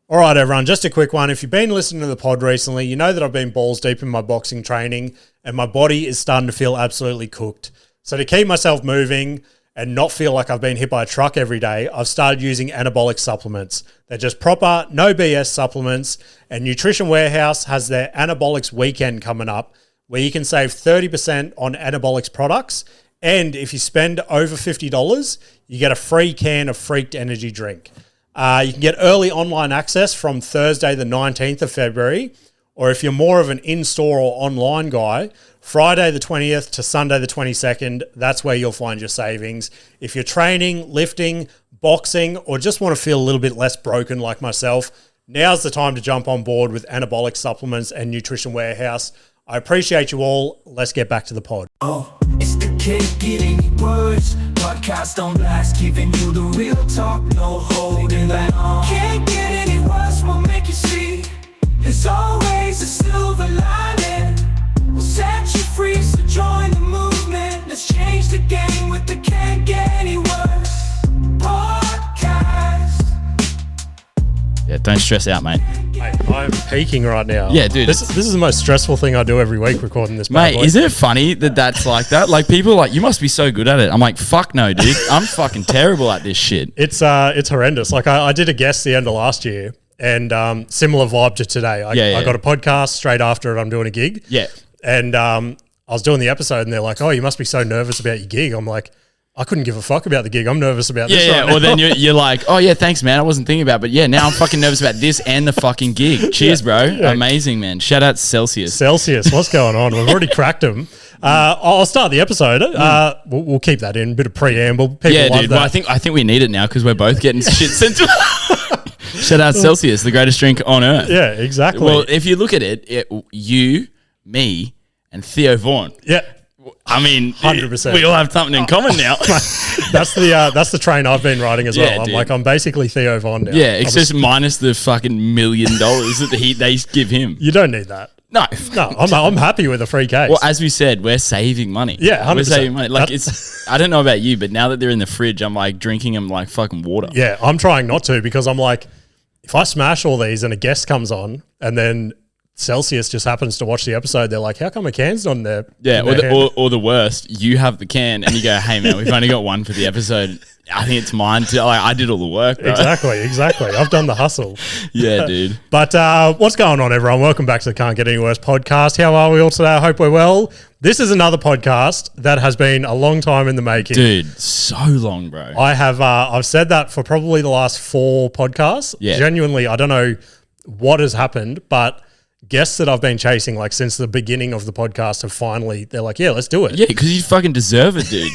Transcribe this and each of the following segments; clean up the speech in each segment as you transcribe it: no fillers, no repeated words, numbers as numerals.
All right, everyone, just a quick one. If you've been listening to the pod recently, you know that I've been balls deep in my boxing training and my body is starting to feel absolutely cooked. So to keep myself moving and not feel like I've been hit by a truck every day, I've started using anabolic supplements. They're just proper, no BS supplements, and Nutrition Warehouse has their Anabolics weekend coming up where you can save 30% on anabolics products, and if you spend over $50, you get a free can of Freaked Energy drink. You can get early online access from Thursday the 19th of February, or if you're more of an in-store or online guy, Friday the 20th to Sunday the 22nd, that's where you'll find your savings. If you're training, lifting, boxing, or just want to feel a little bit less broken like myself, now's the time to jump on board with anabolic supplements and Nutrition Warehouse. I appreciate you all. Let's get back to the pod. It's the Can't Get Any Worse podcast on blast, giving you the real talk, no holding back. Can't get any worse, we'll make you see. There's always a silver lining. We'll set you free, so join the movement. Let's change the game with the Can't Get Any Worse podcast. Yeah, don't stress out, mate. Mate, I'm peaking right now. Yeah, dude. This is the most stressful thing I do every week, recording this. Mate, isn't it funny that that's like that? Like, people are like, you must be so good at it. I'm like, fuck no, dude. I'm fucking terrible at this shit. It's horrendous. Like, I did a guest the end of last year, and similar vibe to today. I got a podcast straight after it. I'm doing a gig. Yeah. And I was doing the episode, and they're like, "Oh, you must be so nervous about your gig." I'm like, I couldn't give a fuck about the gig. I'm nervous about this right now. Well, then you're like, oh, yeah, thanks, man. I wasn't thinking about it. But, yeah, now I'm fucking nervous about this and the fucking gig. Cheers, bro. Yeah. Amazing, man. Shout out Celsius. Celsius, what's going on? We've already cracked them. I'll start the episode. We'll keep that in. A bit of preamble. People love dude. that. Well, I think we need it now because we're both getting shit sent to us. Shout out Celsius, the greatest drink on earth. Yeah, exactly. Well, if you look at it, you, me, and Theo Vaughn. Yeah. I mean, 100%. We all have something in common now. That's the train I've been riding as well. I'm basically Theo Von now. Yeah, it's just minus the fucking $1 million that they give him. You don't need that. No, I'm happy with a free case. Well, as we said, we're saving money. Yeah, 100%. We're saving money. Like, I don't know about you, but now that they're in the fridge, I'm like drinking them like fucking water. Yeah, I'm trying not to, because I'm like, if I smash all these and a guest comes on and then Celsius just happens to watch the episode, they're like, how come a can's not in there? Yeah, or the worst, you have the can and you go, hey man, we've only got one for the episode. I think it's mine too. Like, I did all the work, bro. Exactly. I've done the hustle. Yeah, dude. But what's going on, everyone? Welcome back to the Can't Get Any Worse podcast. How are we all today? I hope we're well. This is another podcast that has been a long time in the making. Dude, so long, bro. I've said that for probably the last 4 podcasts. Yeah. Genuinely, I don't know what has happened, but guests that I've been chasing like since the beginning of the podcast have finally, they're like, yeah, let's do it. Yeah, because you fucking deserve it, dude.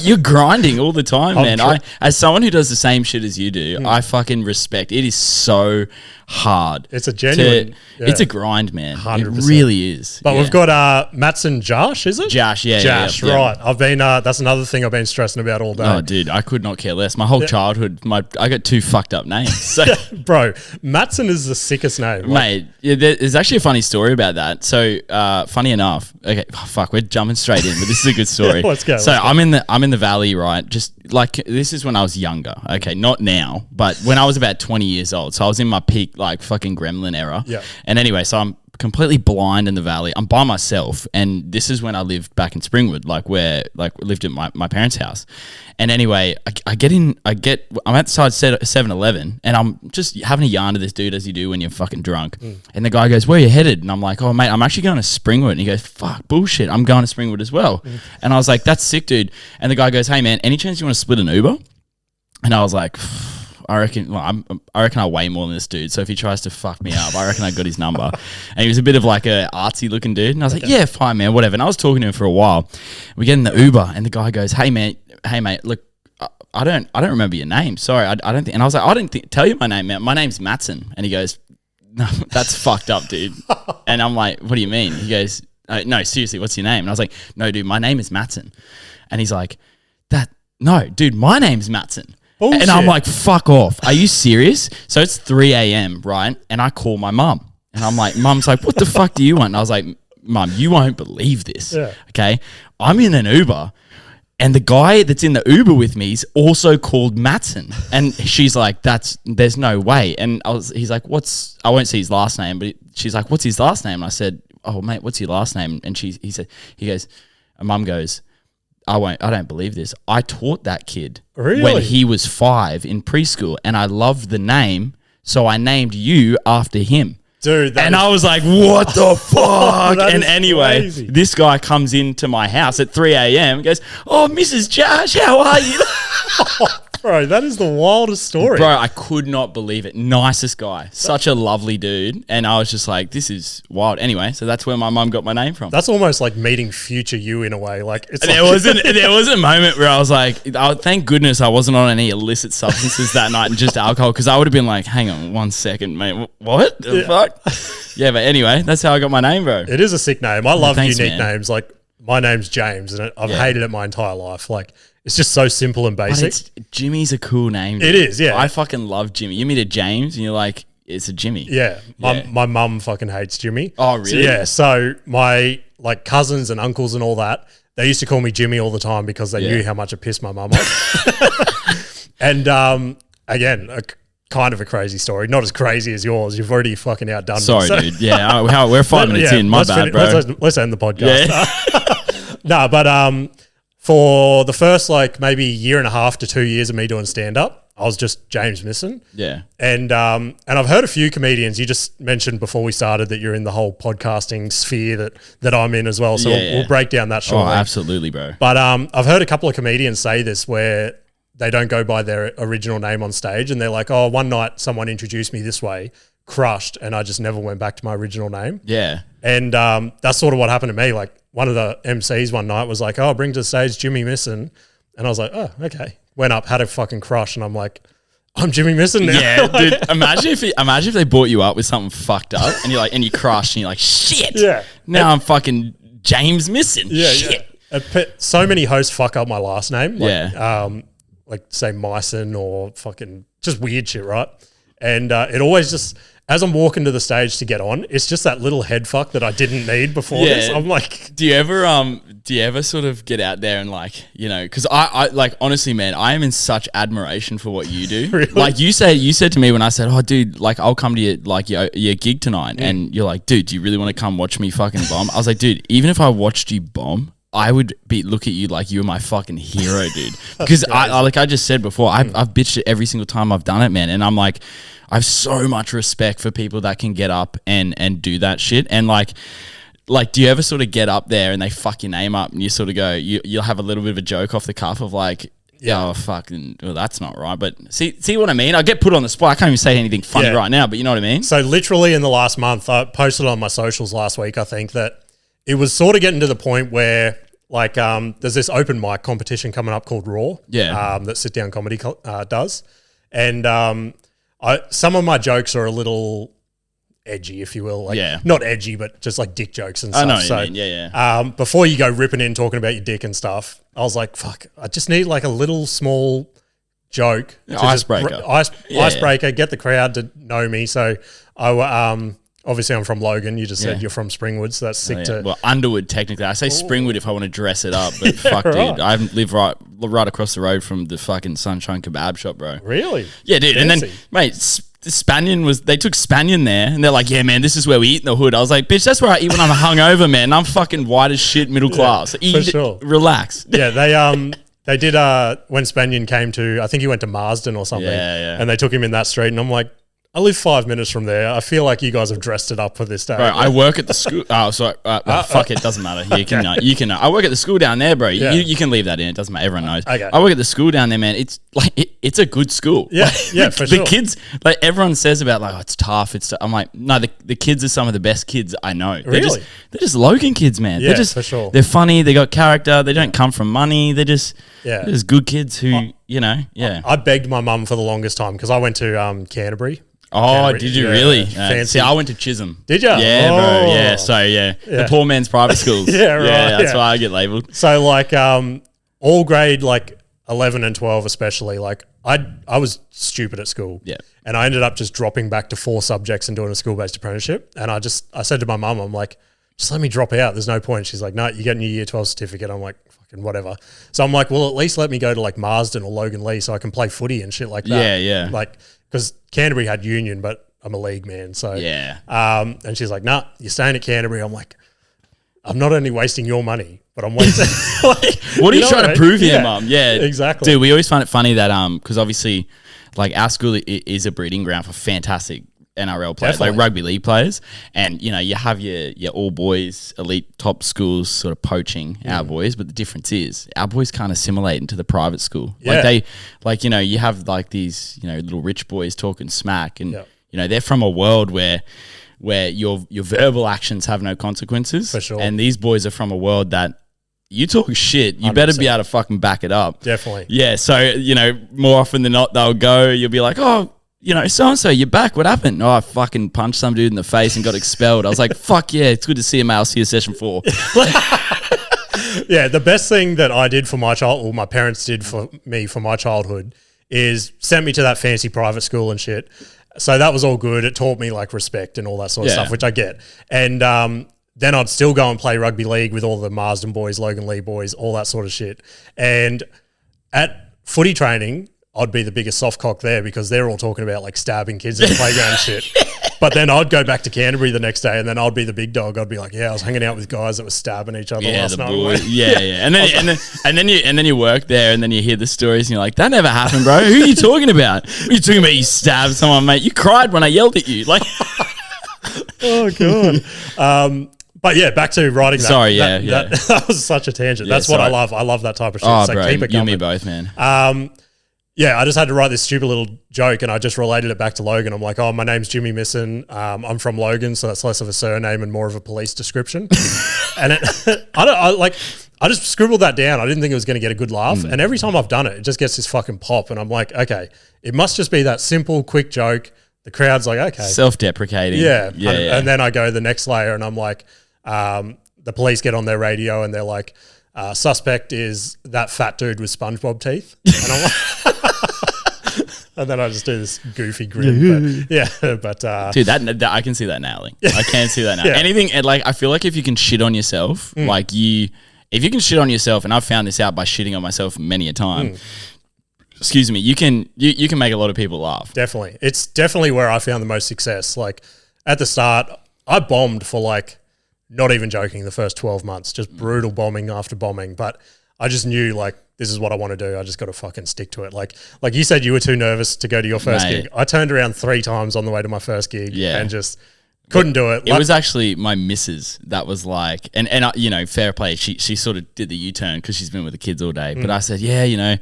You're grinding all the time, man. As someone who does the same shit as you do, I fucking respect. It is so hard. It's a genuine... It's a grind, man. 100%. It really is. But we've got Matsen Jasch, is it? Jasch, yeah. Jasch, right. I've been, that's another thing I've been stressing about all day. Oh, dude, I could not care less. My whole childhood, I got 2 fucked up names. So. Bro, Matsen is the sickest name. Mate, there's actually a funny story about that. So, funny enough, okay, we're jumping straight in, but this is a good story. Let's go. I'm in the valley, right? Just like, this is when I was younger. Okay, not now, but when I was about 20 years old. So I was in my peak, like, fucking gremlin era. Yeah. And anyway, so I'm completely blind in the valley. I'm by myself, and this is when I lived back in Springwood, lived at my parents' house. And anyway, I'm at the side 7-Eleven, and I'm just having a yarn to this dude as you do when you're fucking drunk. And the guy goes, "Where are you headed?" And I'm like, "Oh mate, I'm actually going to Springwood." And he goes, "Fuck, bullshit, I'm going to Springwood as well." And I was like, "That's sick, dude." And the guy goes, "Hey man, any chance you want to split an Uber?" And I was like, I reckon I weigh more than this dude. So if he tries to fuck me up, I reckon I got his number. And he was a bit of like a artsy looking dude. And I was like, yeah, fine, man, whatever. And I was talking to him for a while. We get in the Uber, and the guy goes, hey mate, look, I don't remember your name. Sorry, I don't think. And I was like, I didn't tell you my name, man. My name's Matsen. And he goes, no, that's fucked up, dude. And I'm like, what do you mean? He goes, no, seriously, what's your name? And I was like, no, dude, my name is Matsen. And he's like, no, dude, my name's Matsen. Bullshit. And I'm like, fuck off. Are you serious? So it's 3 a.m., right? And I call my mum. And I'm like, Mum's like, what the fuck do you want? And I was like, Mum, you won't believe this. Yeah. Okay. I'm in an Uber. And the guy that's in the Uber with me is also called Matsen. And she's like, there's no way. And he's like, I won't say his last name, but she's like, what's his last name? And I said, oh mate, what's your last name? And he goes, and mum goes, I don't believe this. I taught that kid when he was 5 in preschool and I loved the name. So I named you after him. Dude, I was like, what the fuck? And anyway, crazy. this guy comes into my house at 3 a.m. and goes, oh, Mrs. Jasch, how are you? Bro, that is the wildest story. Bro, I could not believe it. Nicest guy. Such a lovely dude. And I was just like, this is wild. Anyway, so that's where my mum got my name from. That's almost like meeting future you in a way. Like it's there was a moment where I was like, thank goodness I wasn't on any illicit substances that night and just alcohol, because I would have been like, hang on 1 second, mate. What the fuck? Yeah, but anyway, that's how I got my name, bro. It is a sick name. I love unique man. names. Like my name's James, and I've hated it my entire life. Like it's just so simple and basic. Jimmy's a cool name. It is, yeah. I fucking love Jimmy. You meet a James and you're like, it's a Jimmy. Yeah. My mum fucking hates Jimmy. Oh, really? So my like cousins and uncles and all that, they used to call me Jimmy all the time because they knew how much it pissed my mum off. And again, kind of a crazy story. Not as crazy as yours. You've already fucking outdone me. Sorry, dude. Yeah, we're 5 minutes in. My bad, bro. Let's end the podcast. Yeah. No, but for the first like maybe year and a half to 2 years of me doing stand-up, I was just James Misson. Yeah. And I've heard a few comedians. You just mentioned before we started that you're in the whole podcasting sphere that I'm in as well. So we'll break down that shortly. Oh, absolutely, bro. But I've heard a couple of comedians say this where they don't go by their original name on stage, and they're like, oh, one night someone introduced me this way, crushed, and I just never went back to my original name. Yeah. And that's sort of what happened to me. Like one of the MCs one night was like, oh, bring to the stage Jimmy Misson. And I was like, oh, okay. Went up, had a fucking crush, and I'm like, I'm Jimmy Misson now. Yeah, dude. Imagine if they brought you up with something fucked up and you're like, and you crushed and you're like, shit. Yeah. Now I'm fucking James Misson. Yeah. Shit. Yeah. So many hosts fuck up my last name. Like, like say Myson or fucking just weird shit, right? And it always just, as I'm walking to the stage to get on, it's just that little head fuck that I didn't need before this. I'm like, do you ever sort of get out there and like, you know, because I like, honestly, man, I am in such admiration for what you do. Really? Like you said to me when I said, oh, dude, like I'll come to your gig tonight, and you're like, dude, do you really want to come watch me fucking bomb? I was like, dude, even if I watched you bomb, I would look at you like you were my fucking hero, dude. Because I like I just said before, I've bitched it every single time I've done it, man. And I'm like, I have so much respect for people that can get up and do that shit. And like, do you ever sort of get up there and they fuck your name up and you sort of go, you'll have a little bit of a joke off the cuff of like, oh, fucking, well, that's not right. But see what I mean? I get put on the spot. I can't even say anything funny right now, but you know what I mean? So literally in the last month, I posted on my socials last week, I think, that it was sort of getting to the point where like there's this open mic competition coming up called Raw that Sit Down Comedy does. And some of my jokes are a little edgy, if you will. Like, not edgy, but just like dick jokes and stuff. I know what you mean. Yeah. Before you go ripping in talking about your dick and stuff, I was like, fuck, I just need like a little small joke. Icebreaker. Icebreaker, get the crowd to know me. So obviously I'm from Logan. You just said you're from Springwood, so that's sick to... Well, Underwood, technically. I say Springwood if I want to dress it up, but fuck, dude. I live right across the road from the fucking Sunshine Kebab shop, bro. Really? Yeah, dude. Fancy. And then, mate, they took Spanion there, and they're like, yeah, man, this is where we eat in the hood. I was like, bitch, that's where I eat when I'm hungover, man. I'm fucking white as shit, middle class. For sure. Relax. Yeah, they did when Spanion came to, I think he went to Marsden or something. Yeah. And they took him in that street, and I'm like, I live 5 minutes from there. I feel like you guys have dressed it up for this day. Bro, I work at the school. Oh, sorry. Fuck it. Doesn't matter. You can. I work at the school down there, bro. Yeah. You can leave that in. It doesn't matter. Everyone knows. Okay. I work at the school down there, man. It's like it's a good school. Yeah, for sure. The kids, like everyone says about like, oh, it's tough. I'm like, no, the kids are some of the best kids I know. Really? They're just Logan kids, man. Yeah, they're just, for sure. They're funny. They got character. They don't come from money. They're just good kids who, I begged my mum for the longest time because I went to Canterbury. Oh, did you really? Fancy. See, I went to Chisholm. Did you? Yeah, bro. Yeah. So, the poor man's private schools. Yeah, right. Yeah, that's why I get labelled. So, like, all grade, like, 11 and 12 especially, like, I was stupid at school. Yeah. And I ended up just dropping back to 4 subjects and doing a school-based apprenticeship. And I said to my mum, I'm like, just let me drop out. There's no point. She's like, no, you're getting your year 12 certificate. I'm like, fucking whatever. So I'm like, well, at least let me go to like Marsden or Logan Lee so I can play footy and shit like that. Yeah. Like, because Canterbury had union, but I'm a league man. So, Yeah. And she's like, nah, you're staying at Canterbury. I'm like, I'm not only wasting your money, but I'm wasting. Like, What are you trying to prove here, Mum? Yeah, exactly. Dude, we always find it funny that because obviously, like our school is a breeding ground for fantastic NRL players, Definitely. like rugby league players, and you know you have your all boys elite top schools sort of poaching our boys, but the difference is our boys can't assimilate into the private school. Yeah. Like you have like these little rich boys talking smack, and Yep. they're from a world where your verbal actions have no consequences. For sure. And these boys are from a world that you talk shit, you better be 100%. able to fucking back it up. Definitely. Yeah. So, more often than not, they'll go, you'll be like, oh, so-and-so, you're back. What happened? Oh, I fucking punched some dude in the face and got expelled. I was like, fuck yeah, it's good to see a male. See you session 4. Yeah, the best thing that I did for my child, or my parents did for me for my childhood, is sent me to that fancy private school and shit. So that was all good. It taught me like respect and all that sort of Yeah. stuff, which I get. And then I'd still go and play rugby league with all the Marsden boys, Logan Lee boys, all that sort of shit. And at footy training, I'd be the biggest soft cock there because they're all talking about like stabbing kids in the playground and shit. But then I'd go back to Canterbury the next day and then I'd be the big dog. I'd be like, yeah, I was hanging out with guys that were stabbing each other Yeah, last the night. boy. Yeah. And then you work there and then you hear the stories and you're like, that never happened, bro. Who are you talking about? What are you talking about? You stabbed someone, mate. You cried when I yelled at you. Like, Oh, God. But yeah, back to writing that. Sorry, yeah. That was such a tangent. Yeah, That's what I sorry. love. I love that type of shit. oh, So bro, keep it you and coming. me both, man. Yeah, I just had to write this stupid little joke and I just related it back to Logan. I'm like, oh, my name's Jimmy Misson. I'm from Logan, so that's less of a surname and more of a police description. And I just scribbled that down. I didn't think it was going to get a good laugh. And every time I've done it, it just gets this fucking pop. And I'm like, okay, it must just be that simple, quick joke. The crowd's like, okay. Self-deprecating. Yeah. Yeah. And then I go the next layer and I'm like, the police get on their radio and they're like, suspect is that fat dude with SpongeBob teeth. And I'm like, and then I just do this goofy grin. But Dude, that I can see that nailing. I can see that now. Yeah. Anything, and like I feel like if you can shit on yourself, if you can shit on yourself, and I've found this out by shitting on myself many a time. Excuse me, you can make a lot of people laugh. definitely. It's definitely where I found the most success. Like at the start, I bombed for like, not even joking, the first 12 months, just brutal bombing after bombing. But I just knew like, this is what I want to do. I just got to fucking stick to it. Like you said, you were too nervous to go to your first Mate. gig. I turned around 3 times on the way to my first gig Yeah. and just couldn't do it. It was actually my missus that was like, and fair play. She sort of did the U-turn because she's been with the kids all day. But I said, yeah,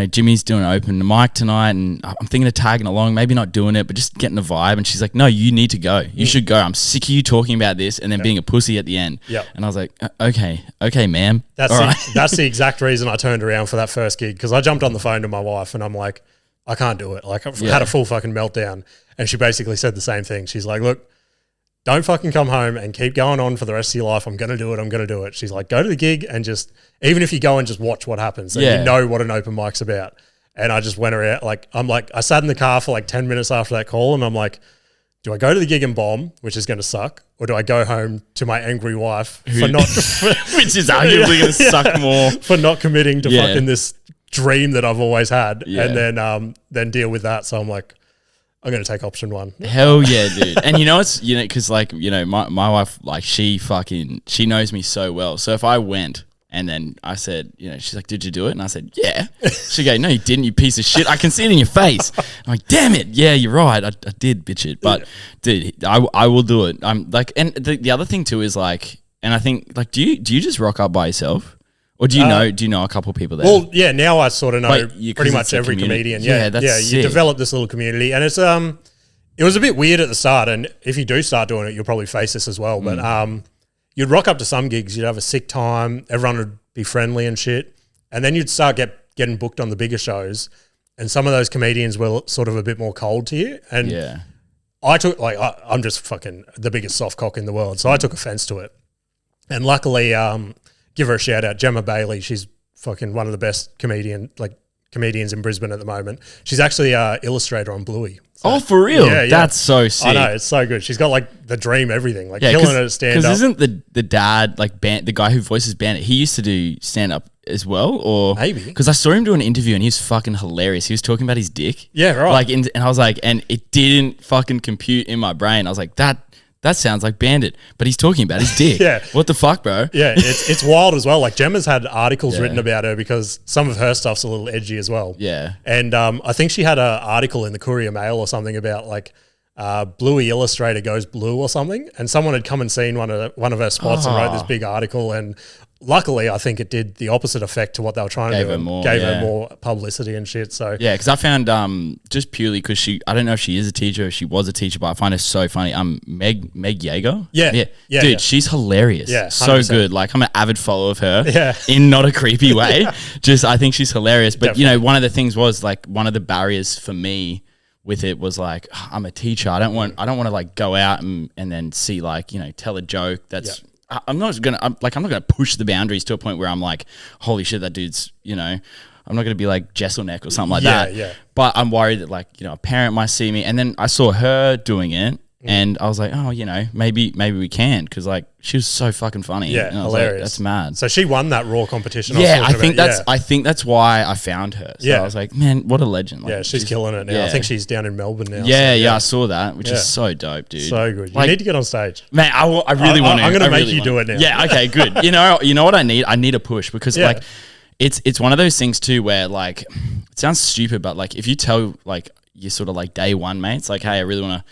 Jimmy's doing an open mic tonight, and I'm thinking of tagging along. Maybe not doing it, but just getting the vibe. And she's like, no, you need to go. You should go. I'm sick of you talking about this and then being a pussy at the end. Yep. And I was like, okay, ma'am. That's All right. that's the exact reason I turned around for that first gig, because I jumped on the phone to my wife and I'm like, I can't do it. Like I've had a full fucking meltdown. And she basically said the same thing. She's like, look, don't fucking come home and keep going on for the rest of your life. I'm going to do it. I'm going to do it. She's like, go to the gig and just, even if you go and just watch what happens, then you know what an open mic's about. And I just went around, I sat in the car for like 10 minutes after that call and I'm like, do I go to the gig and bomb, which is going to suck? Or do I go home to my angry wife for not, Which is arguably going to suck more. for not committing to Yeah. fucking this dream that I've always had, Yeah. and then deal with that. So I'm like, I'm going to take option 1. Hell yeah, dude. And because my wife, like she knows me so well. So if I went and then I said, she's like, did you do it? And I said, yeah. She'd go, no, you didn't, you piece of shit. I can see it in your face. I'm like, damn it. Yeah, you're right. I did bitch it. But dude, I will do it. I'm like, and the other thing too is like, and I think like, do you just rock up by yourself? Or do you know a couple people there? Well, yeah, now I sort of know But 'cause pretty it's much a every community. comedian. Yeah, that's you sick. develop this little community, and it's it was a bit weird at the start, and if you do start doing it, you'll probably face this as well. But you'd rock up to some gigs, you'd have a sick time, everyone would be friendly and shit, and then you'd start getting booked on the bigger shows, and some of those comedians were sort of a bit more cold to you, and yeah. I took I'm just fucking the biggest soft cock in the world, so I took offense to it, and luckily, give her a shout out, Gemma Bailey, she's fucking one of the best comedians in Brisbane at the moment. She's actually an illustrator on Bluey. So, Oh, for real? Yeah, yeah. That's so sick. I know, it's so good. She's got like the dream, everything, like killing it at stand up. Because isn't the dad like the guy who voices Bandit? He used to do stand up as well, or Maybe. Because I saw him do an interview and he was fucking hilarious. He was talking about his dick. Yeah, right. Like, and I was like, and it didn't fucking compute in my brain. I was like, that sounds like Bandit, but he's talking about his dick. Yeah. What the fuck, bro? Yeah, it's wild as well. Like Gemma's had articles written about her because some of her stuff's a little edgy as well. Yeah. And I think she had an article in the Courier Mail or something about like Bluey illustrator goes blue or something, and someone had come and seen one of her spots and wrote this big article, and luckily I think it did the opposite effect to what they were trying to do. Gave her more publicity and shit. So yeah, because I found just purely because I don't know if she is a teacher or if she was a teacher, but I find her so funny. Meg Yeager. Yeah. Dude, she's hilarious. Yeah, 100%. So good. Like I'm an avid follower of her. Yeah. In not a creepy way. Just I think she's hilarious. But Definitely. you know, one of the things was like one of the barriers for me with it was like I'm a teacher. I don't want to like go out and then see like, you know, tell a joke that's I'm not gonna push the boundaries to a point where I'm like, holy shit, that dude's, you know, I'm not gonna be like Jesselneck or something like that. Yeah. But I'm worried that like, you know, a parent might see me, and then I saw her doing it, and I was like, oh, you know, maybe we can, because like she was so fucking funny. Yeah, and I was hilarious. like, that's mad. So she won that Raw competition. I think that's why I found her. So Yeah. I was like, man, what a legend. Like, Yeah, she's killing it now. yeah. I think she's down in Melbourne now. Yeah, I saw that, which Yeah. is so dope, dude. So good. You Like, need to get on stage. man, I really want to. I'm going to I make really you do want it now. Yeah, okay, good. You know what I need? I need a push, because Yeah. like it's one of those things too where like it sounds stupid, but like if you tell like your sort of like day one mates like, hey, I really want to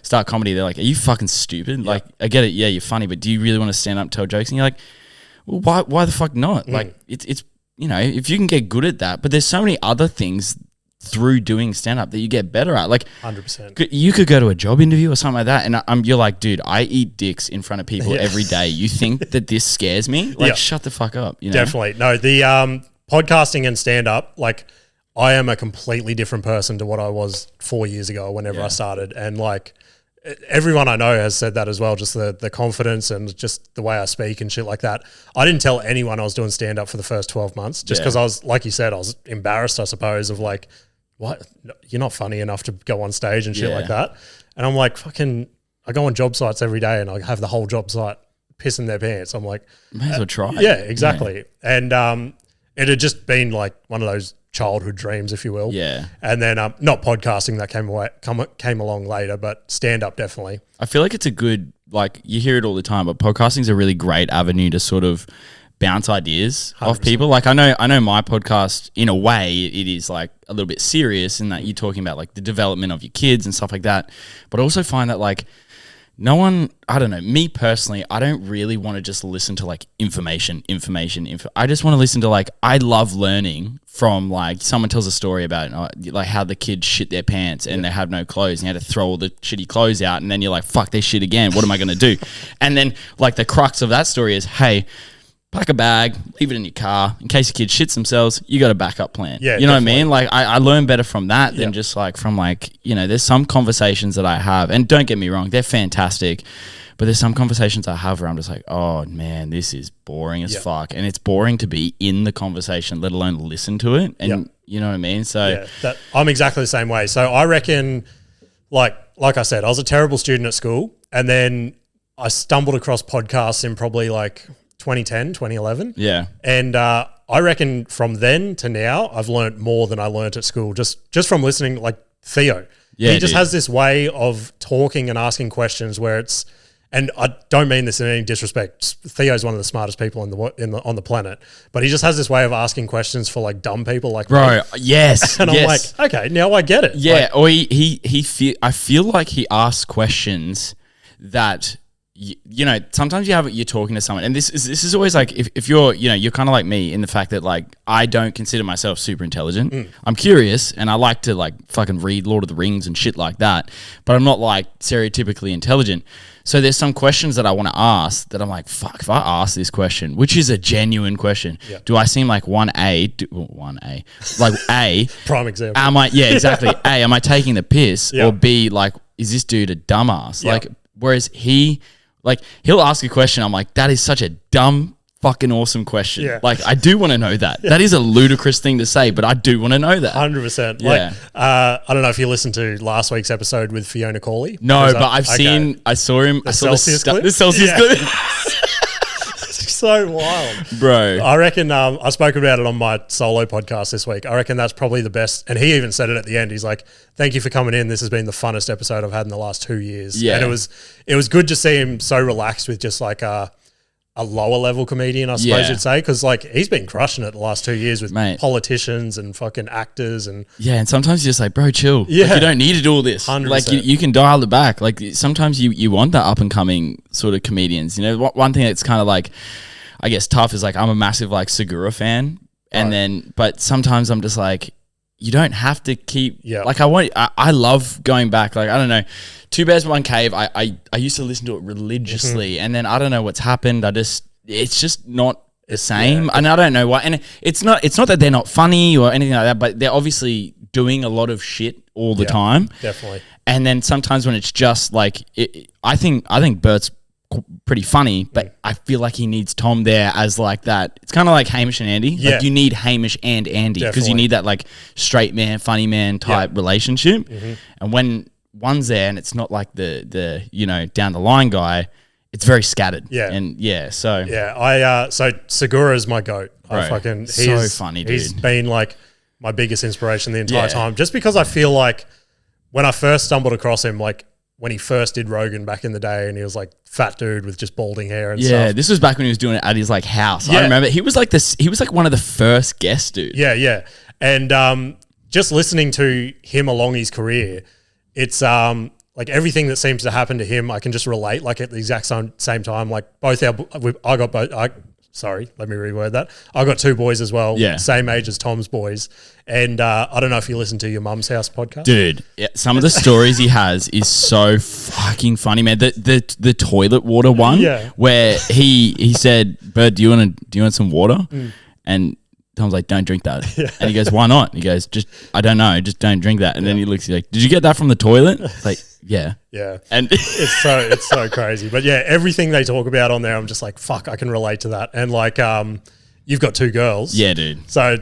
start comedy, they're like, are you fucking stupid? Like, I get it, yeah, you're funny, but do you really want to stand up and tell jokes? And you're like, well, why the fuck not? Like it's you know, if you can get good at that, but there's so many other things through doing stand-up that you get better at. Like 100%. you could go to a job interview or something like that, and you're like, dude, I eat dicks in front of people every day. You think that this scares me? Like, shut the fuck up. You know? Definitely. No, the podcasting and stand-up, like I am a completely different person to what I was 4 years ago whenever I started. And like everyone I know has said that as well, just the confidence and just the way I speak and shit like that. I didn't tell anyone I was doing stand-up for the first 12 months just because I was, like you said, I was embarrassed, I suppose, of like, what? You're not funny enough to go on stage and shit like that. And I'm like, fucking, I go on job sites every day and I have the whole job site pissing their pants. I'm like, may as well try. Yeah, exactly. Yeah. And it had just been like one of those childhood dreams, if you will. Yeah. And then not podcasting, that came along later, but stand up definitely. I feel like it's a good, like, you hear it all the time, but podcasting is a really great avenue to sort of bounce ideas 100%. Off people. Like I know my podcast, in a way, it is like a little bit serious in that you're talking about like the development of your kids and stuff like that. But I also find that like no one, I don't know, me personally, I don't really want to just listen to like information. I just want to listen to like, I love learning from like someone tells a story about like how the kids shit their pants and they have no clothes and you had to throw all the shitty clothes out, and then you're like, fuck, they shit again. What am I going to do? And then like the crux of that story is, hey, pack a bag, leave it in your car. In case your kids shits themselves, you got a backup plan. Yeah, you know what I mean? Like I learn better from that than just like from like, you know, there's some conversations that I have, and don't get me wrong, they're fantastic, but there's some conversations I have where I'm just like, oh man, this is boring as fuck. And it's boring to be in the conversation, let alone listen to it. And you know what I mean? So I'm exactly the same way. So I reckon, like I said, I was a terrible student at school, and then I stumbled across podcasts in probably like 2010, 2011. Yeah. And I reckon from then to now, I've learned more than I learned at school, just from listening, like Theo. Yeah, he just has this way of talking and asking questions where it's, and I don't mean this in any disrespect, Theo's one of the smartest people on the planet, but he just has this way of asking questions for like dumb people like bro, me. yes. And I'm like, okay, now I get it. Yeah, like, or I feel like he asks questions that, you know, sometimes you're talking to someone, and this is always like, if you're, you know, you're kind of like me in the fact that like I don't consider myself super intelligent. I'm curious and I like to like fucking read Lord of the Rings and shit like that, but I'm not like stereotypically intelligent. So there's some questions that I want to ask that I'm like, fuck, if I ask this question, which is a genuine question, do I seem like 1A, like A, prime example. Am I, yeah, exactly. A, am I taking the piss? Or B, like, is this dude a dumbass? Like, whereas he'll ask a question, I'm like, that is such a dumb fucking awesome question. Yeah. Like, I do want to know that. That is a ludicrous thing to say, but I do want to know that. 100%. Yeah. Like, I don't know if you listened to last week's episode with Fiona Cawley. No, but I saw him. I saw Celsius clip? the Celsius Yeah. clip. So wild, Bro. I reckon I spoke about it on my solo podcast this week. I reckon that's probably the best. And he even said it at the end. He's like, "Thank you for coming in. This has been the funnest episode I've had in the last 2 years." Yeah. And it was good to see him so relaxed with just like a lower level comedian, I suppose Yeah. you'd say, because like he's been crushing it the last 2 years with Mate. politicians and fucking actors and Yeah, and sometimes you're just like, bro, chill. Yeah. Like, you don't need to do all this. 100%. Like, you can dial it back. Like, sometimes you want that up and coming sort of comedians. You know, one thing that's kind of like, I guess, tough is like, I'm a massive like Segura fan. And then, but sometimes I'm just like, you don't have to keep, like, I love going back. Like, I don't know, Two Bears, One Cave. I used to listen to it religiously. And then I don't know what's happened. It's just not the same. Yeah. And I don't know why. And it's not that they're not funny or anything like that, but they're obviously doing a lot of shit all the time. Definitely. And then sometimes when it's just like, I think Bert's pretty funny, but I feel like he needs Tom there as like that. It's kind of like Hamish and Andy. Yeah. Like, you need Hamish and Andy because you Definitely. need that like straight man, funny man type relationship. And when one's there and it's not like the you know, down the line guy, it's very scattered. Yeah. And so So Segura's my goat. Bro, funny, dude. He's been like my biggest inspiration the entire Yeah. time. Just because I feel like when I first stumbled across him, like when he first did Rogan back in the day, and he was like fat dude with just balding hair and yeah, stuff. this was back when he was doing it at his like house. Yeah. I remember he was like one of the first guests, dude. Yeah. And just listening to him along his career, it's like everything that seems to happen to him, I can just relate. Like at the exact same time, like let me reword that. I got two boys as well, same age as Tom's boys. And I don't know if you listen to your mum's house podcast, dude. Yeah, some of the stories he has is so fucking funny, man. The toilet water one, where he said, "Bird, do you want some water?" And Tom's like, "Don't drink that." And he goes, "Why not?" He goes, I don't know, just don't drink that." And then he looks, he's like, "Did you get that from the toilet?" It's like, yeah. And it's so crazy. But yeah, everything they talk about on there, I'm just like, fuck, I can relate to that. And like, you've got two girls. Yeah, dude. So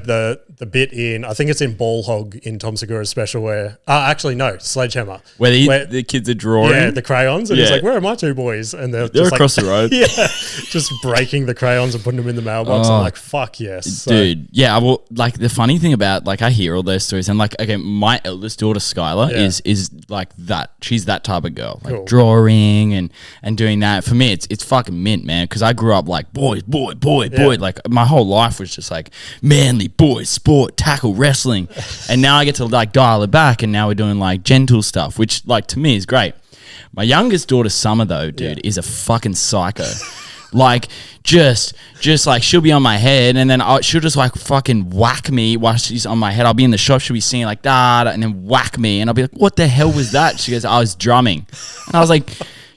the bit in, I think it's in Ball Hog in Tom Segura's special where, actually no, Sledgehammer. Where the kids are drawing. Yeah, the crayons. And he's like, where are my two boys? And they're just across like, the road. Yeah, just breaking the crayons and putting them in the mailbox. I'm like, fuck yes. So, dude. Yeah, well, like the funny thing about, like, I hear all those stories and like, okay, my eldest daughter, Skylar, is like that. She's that type of girl, like drawing and doing that. For me, it's fucking mint, man. Because I grew up like boy. Like my whole life was just like manly boys, sport, tackle, wrestling. And now I get to like dial it back, and now we're doing like gentle stuff, which like to me is great. My youngest daughter, Summer, though, dude, is a fucking psycho. Like just like she'll be on my head, and then she'll just like fucking whack me while she's on my head. I'll be in the shop, she'll be singing like da, and then whack me, and I'll be like, "What the hell was that?" She goes, "I was drumming," and I was like,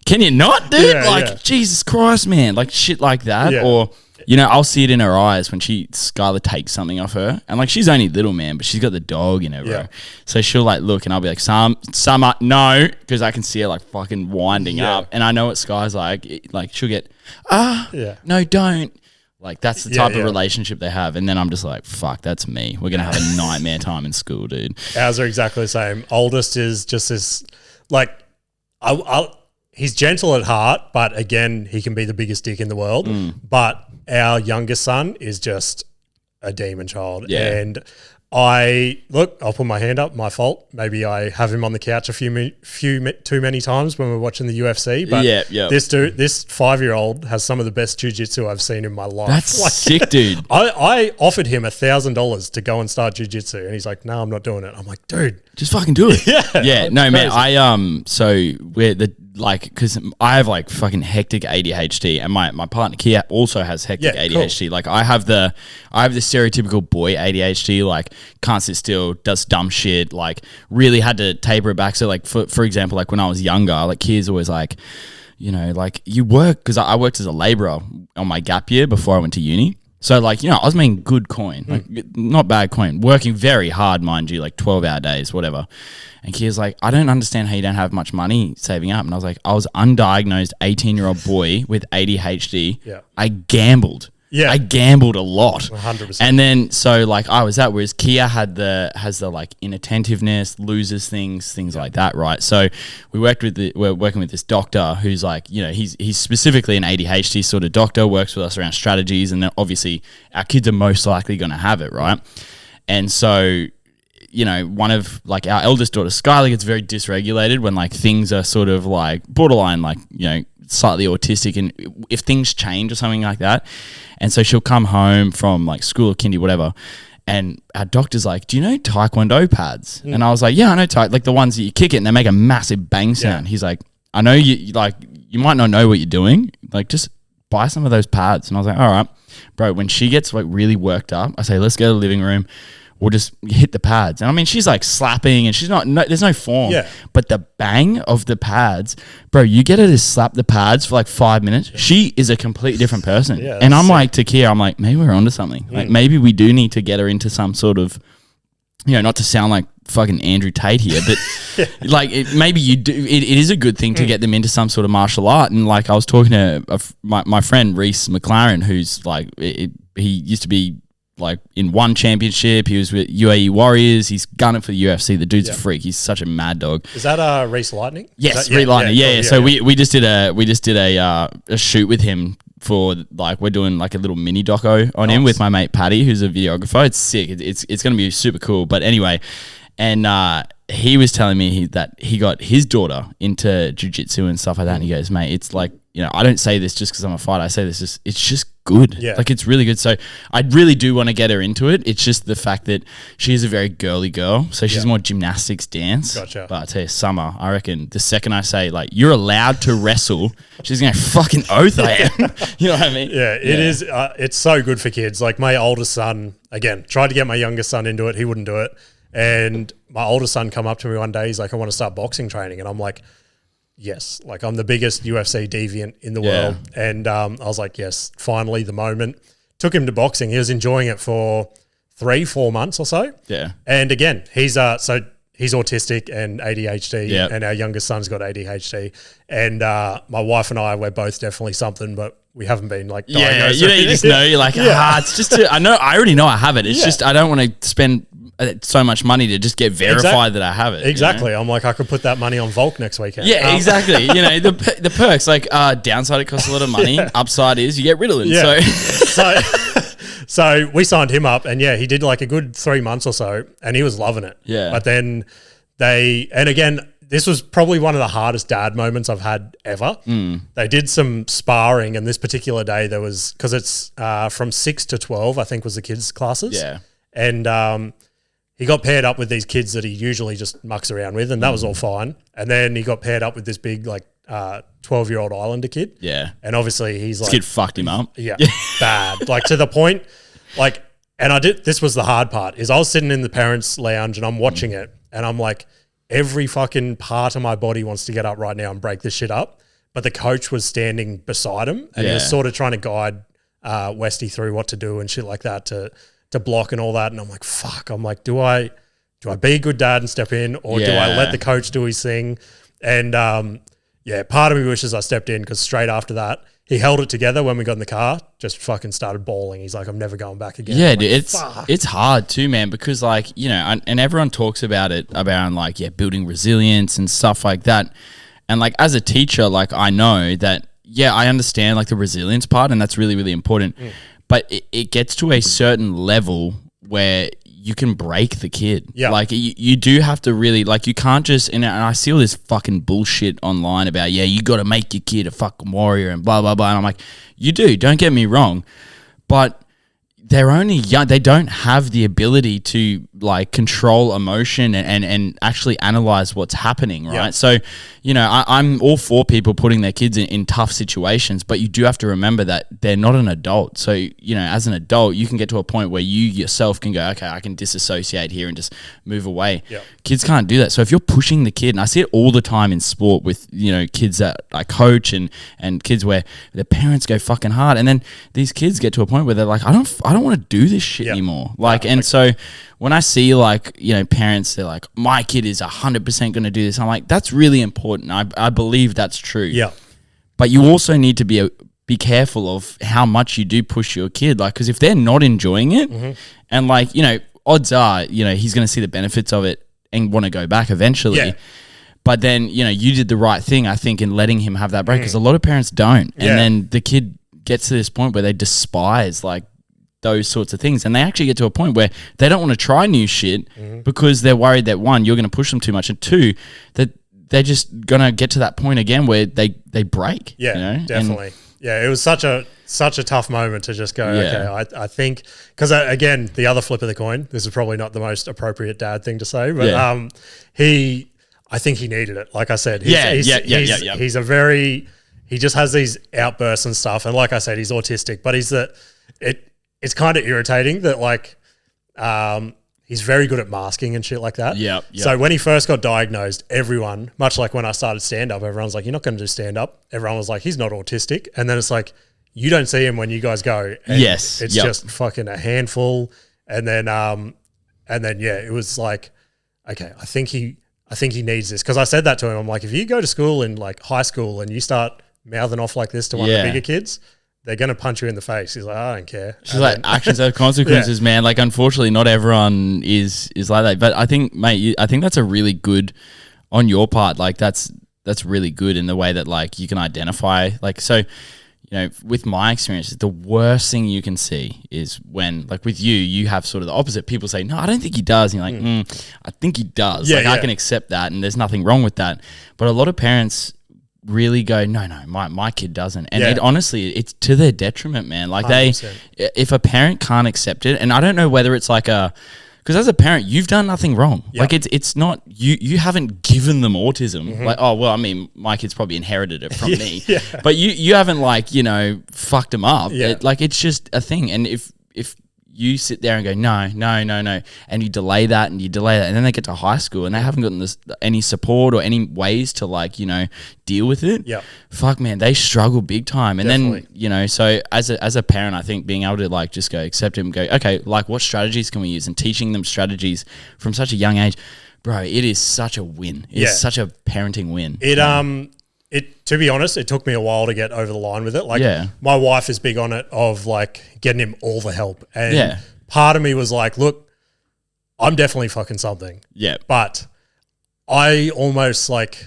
"Can you not, dude? Jesus Christ, man!" Like shit like that, or. You know, I'll see it in her eyes when Skylar takes something off her. And, like, she's only little, man, but she's got the dog in her, bro. So she'll, like, look, and I'll be like, Summer, no, because I can see her, like, fucking winding up. And I know what Sky's like. Like, she'll get, no, don't. Like, that's the type of relationship they have. And then I'm just like, fuck, that's me. We're going to have a nightmare time in school, dude. Ours are exactly the same. Oldest is just this, like, he's gentle at heart, but, again, he can be the biggest dick in the world. But our youngest son is just a demon child. And I'll put my hand up, my fault. Maybe I have him on the couch a few too many times when we're watching the UFC. But this 5-year-old has some of the best jiu-jitsu I've seen in my life. That's like, sick, dude. I offered him $1,000 to go and start jiu-jitsu, and he's like, "No, I'm not doing it." I'm like, "Dude, just fucking do it." Yeah. No, man. So we're because I have like fucking hectic ADHD, and my partner Kia also has hectic ADHD. Cool. Like I have the stereotypical boy ADHD, like can't sit still, does dumb shit, like really had to taper it back. So like for example, like when I was younger, like Kia's always like, you know, like you work, because I worked as a labourer on my gap year before I went to uni. So, like, you know, I was making good coin, like not bad coin, working very hard, mind you, like 12-hour days, whatever. And Kia's like, "I don't understand how you don't have much money saving up." And I was like, I was undiagnosed 18-year-old boy with ADHD. I gambled. Yeah. I gambled a lot. 100%. And then so like I was that, whereas Kia has the like inattentiveness, loses things like that, right? So we're working with this doctor who's like, you know, he's specifically an ADHD sort of doctor, works with us around strategies, and then obviously our kids are most likely going to have it, right? And so, you know, one of like our eldest daughter, Skylar, gets very dysregulated when like things are sort of like borderline, like, you know, slightly autistic, and if things change or something like that. And so she'll come home from like school or kindy, whatever, and our doctor's like, do you know Taekwondo pads? And I was like, yeah, I know like the ones that you kick it and they make a massive bang sound. He's like, I know you like, you might not know what you're doing, like just buy some of those pads. And I was like, all right, bro. When she gets like really worked up, I say, let's go to the living room. We'll just hit the pads. And I mean, she's like slapping and she's there's no form. Yeah. But the bang of the pads, bro, you get her to slap the pads for like 5 minutes. She is a completely different person. Yeah, and I'm sick. Like, to Kia, I'm like, maybe we're onto something. Like maybe we do need to get her into some sort of, you know, not to sound like fucking Andrew Tate here, but like maybe you do. It is a good thing to get them into some sort of martial art. And like I was talking to my friend Reese McLaren, who's like, he used to be like in one championship. He was with UAE Warriors. He's gunning for the UFC. The dude's a freak. He's such a mad dog. Is that Reese Lightning? Yes, Reese Lightning. Yeah. So we just did a shoot with him for like, we're doing like a little mini doco on him with my mate Paddy, who's a videographer. It's sick. It's going to be super cool. But anyway, and he was telling me that he got his daughter into jiu-jitsu and stuff like that. And he goes, mate, it's like, you know, I don't say this just because I'm a fighter. I say this it's just good. Yeah. Like it's really good. So I really do want to get her into it. It's just the fact that she is a very girly girl. So she's more gymnastics, dance. Gotcha. But I tell you, Summer, I reckon the second I say like, you're allowed to wrestle, she's going to fucking oath I am. You know what I mean? Yeah, it is. It's so good for kids. Like my oldest son, again, tried to get my youngest son into it. He wouldn't do it. And my oldest son come up to me one day. He's like, I want to start boxing training. And I'm like, yes, like I'm the biggest UFC deviant in the world. And I was like, yes, finally the moment. Took him to boxing. He was enjoying it for 3-4 months or so. Yeah. And again, he's autistic and ADHD, and our youngest son's got ADHD. And my wife and I, we're both definitely something, but we haven't been like diagnosed. You just know, you're like, it's just, I already know I have it. It's just, I don't want to spend so much money to just get verified that I have it. Exactly. You know? I'm like, I could put that money on Volk next weekend. Yeah, exactly. You know, the perks, like downside, it costs a lot of money. Upside is you get Ritalin. Yeah. So we signed him up, and he did like a good 3 months or so, and he was loving it. Yeah. But then and again, this was probably one of the hardest dad moments I've had ever. They did some sparring, and this particular day there was, because it's from 6 to 12, I think was the kids' classes. Yeah. And he got paired up with these kids that he usually just mucks around with, and that was all fine. And then he got paired up with this big, like, 12-year-old Islander kid. Yeah. And obviously he's like... This kid fucked him up. Yeah, bad. Like, to the point, like... And this was the hard part, is I was sitting in the parents' lounge and I'm watching it, and I'm like, every fucking part of my body wants to get up right now and break this shit up. But the coach was standing beside him, and he was sort of trying to guide Westy through what to do and shit like that to block and all that. And I'm like, fuck. I'm like, do I be a good dad and step in, or do I let the coach do his thing? And part of me wishes I stepped in, because straight after that, he held it together when we got in the car, just fucking started bawling. He's like, I'm never going back again. Yeah, like, dude, it's hard too, man, because like, you know, and everyone talks about it, about like, building resilience and stuff like that. And like, as a teacher, like I know that, I understand like the resilience part, and that's really, really important. But it gets to a certain level where you can break the kid. Yeah. Like you do have to really, like, you can't just, and I see all this fucking bullshit online about, you got to make your kid a fucking warrior and blah, blah, blah. And I'm like, you do, don't get me wrong. But they're only young. They don't have the ability to like control emotion and actually analyze what's happening, right? Yep. So, you know, I'm all for people putting their kids in tough situations, but you do have to remember that they're not an adult. So, you know, as an adult, you can get to a point where you yourself can go, okay, I can disassociate here and just move away. Yep. Kids can't do that. So if you're pushing the kid, and I see it all the time in sport with, you know, kids that I coach and kids where their parents go fucking hard, and then these kids get to a point where they're like, I don't want to do this shit anymore. Like, and so when I see like, you know, parents, they're like, my kid is 100% going to do this. I'm like, that's really important. I believe that's true. Yeah. But you also need to be be careful of how much you do push your kid. Like, because if they're not enjoying it, and like, you know, odds are, you know, he's going to see the benefits of it and want to go back eventually. Yeah. But then, you know, you did the right thing, I think, in letting him have that break, because a lot of parents don't. And then the kid gets to this point where they despise like those sorts of things. And they actually get to a point where they don't want to try new shit because they're worried that, one, you're going to push them too much, and two, that they're just going to get to that point again where they break. Yeah, you know? definitely. It was such a tough moment to just go, okay, I think, because again, the other flip of the coin, this is probably not the most appropriate dad thing to say, but I think he needed it. Like I said, he's a very, he just has these outbursts and stuff. And like I said, he's autistic, but it's kind of irritating that like, he's very good at masking and shit like that. Yeah. So when he first got diagnosed, everyone, much like when I started stand-up, everyone's like, you're not going to do stand-up. Everyone was like, he's not autistic. And then it's like, you don't see him when you guys go. And it's just fucking a handful. And then it was like, okay, I think he needs this. Because I said that to him. I'm like, if you go to school in like high school and you start mouthing off like this to one of the bigger kids, they're going to punch you in the face. He's like, I don't care. She's like, actions have consequences, man. Like, unfortunately, not everyone is like that. But I think, mate, I think that's a really good, on your part, like that's really good in the way that like you can identify. Like, so, you know, with my experience, the worst thing you can see is when, like with you have sort of the opposite. People say, no, I don't think he does. And you're like, I think he does. I can accept that and there's nothing wrong with that. But a lot of parents really go, no, my kid doesn't. And it honestly, it's to their detriment, man. Like 100%. If a parent can't accept it, and I don't know whether it's like because as a parent, you've done nothing wrong. Like it's not, you haven't given them autism. Like, oh, well, I mean, my kid's probably inherited it from me. But you haven't like, you know, fucked them up. Like it's just a thing. And if you sit there and go, no, and you delay that, and then they get to high school and they haven't gotten any support or any ways to like, you know, deal with it. Fuck, man, they struggle big time. And then, you know, so as a parent, I think being able to like just go accept it and go, okay, like what strategies can we use, and teaching them strategies from such a young age, bro, it is such a win. It's such a parenting win. To be honest, it took me a while to get over the line with it. Like, my wife is big on it, of like getting him all the help. And part of me was like, look, I'm definitely fucking something. But I almost like,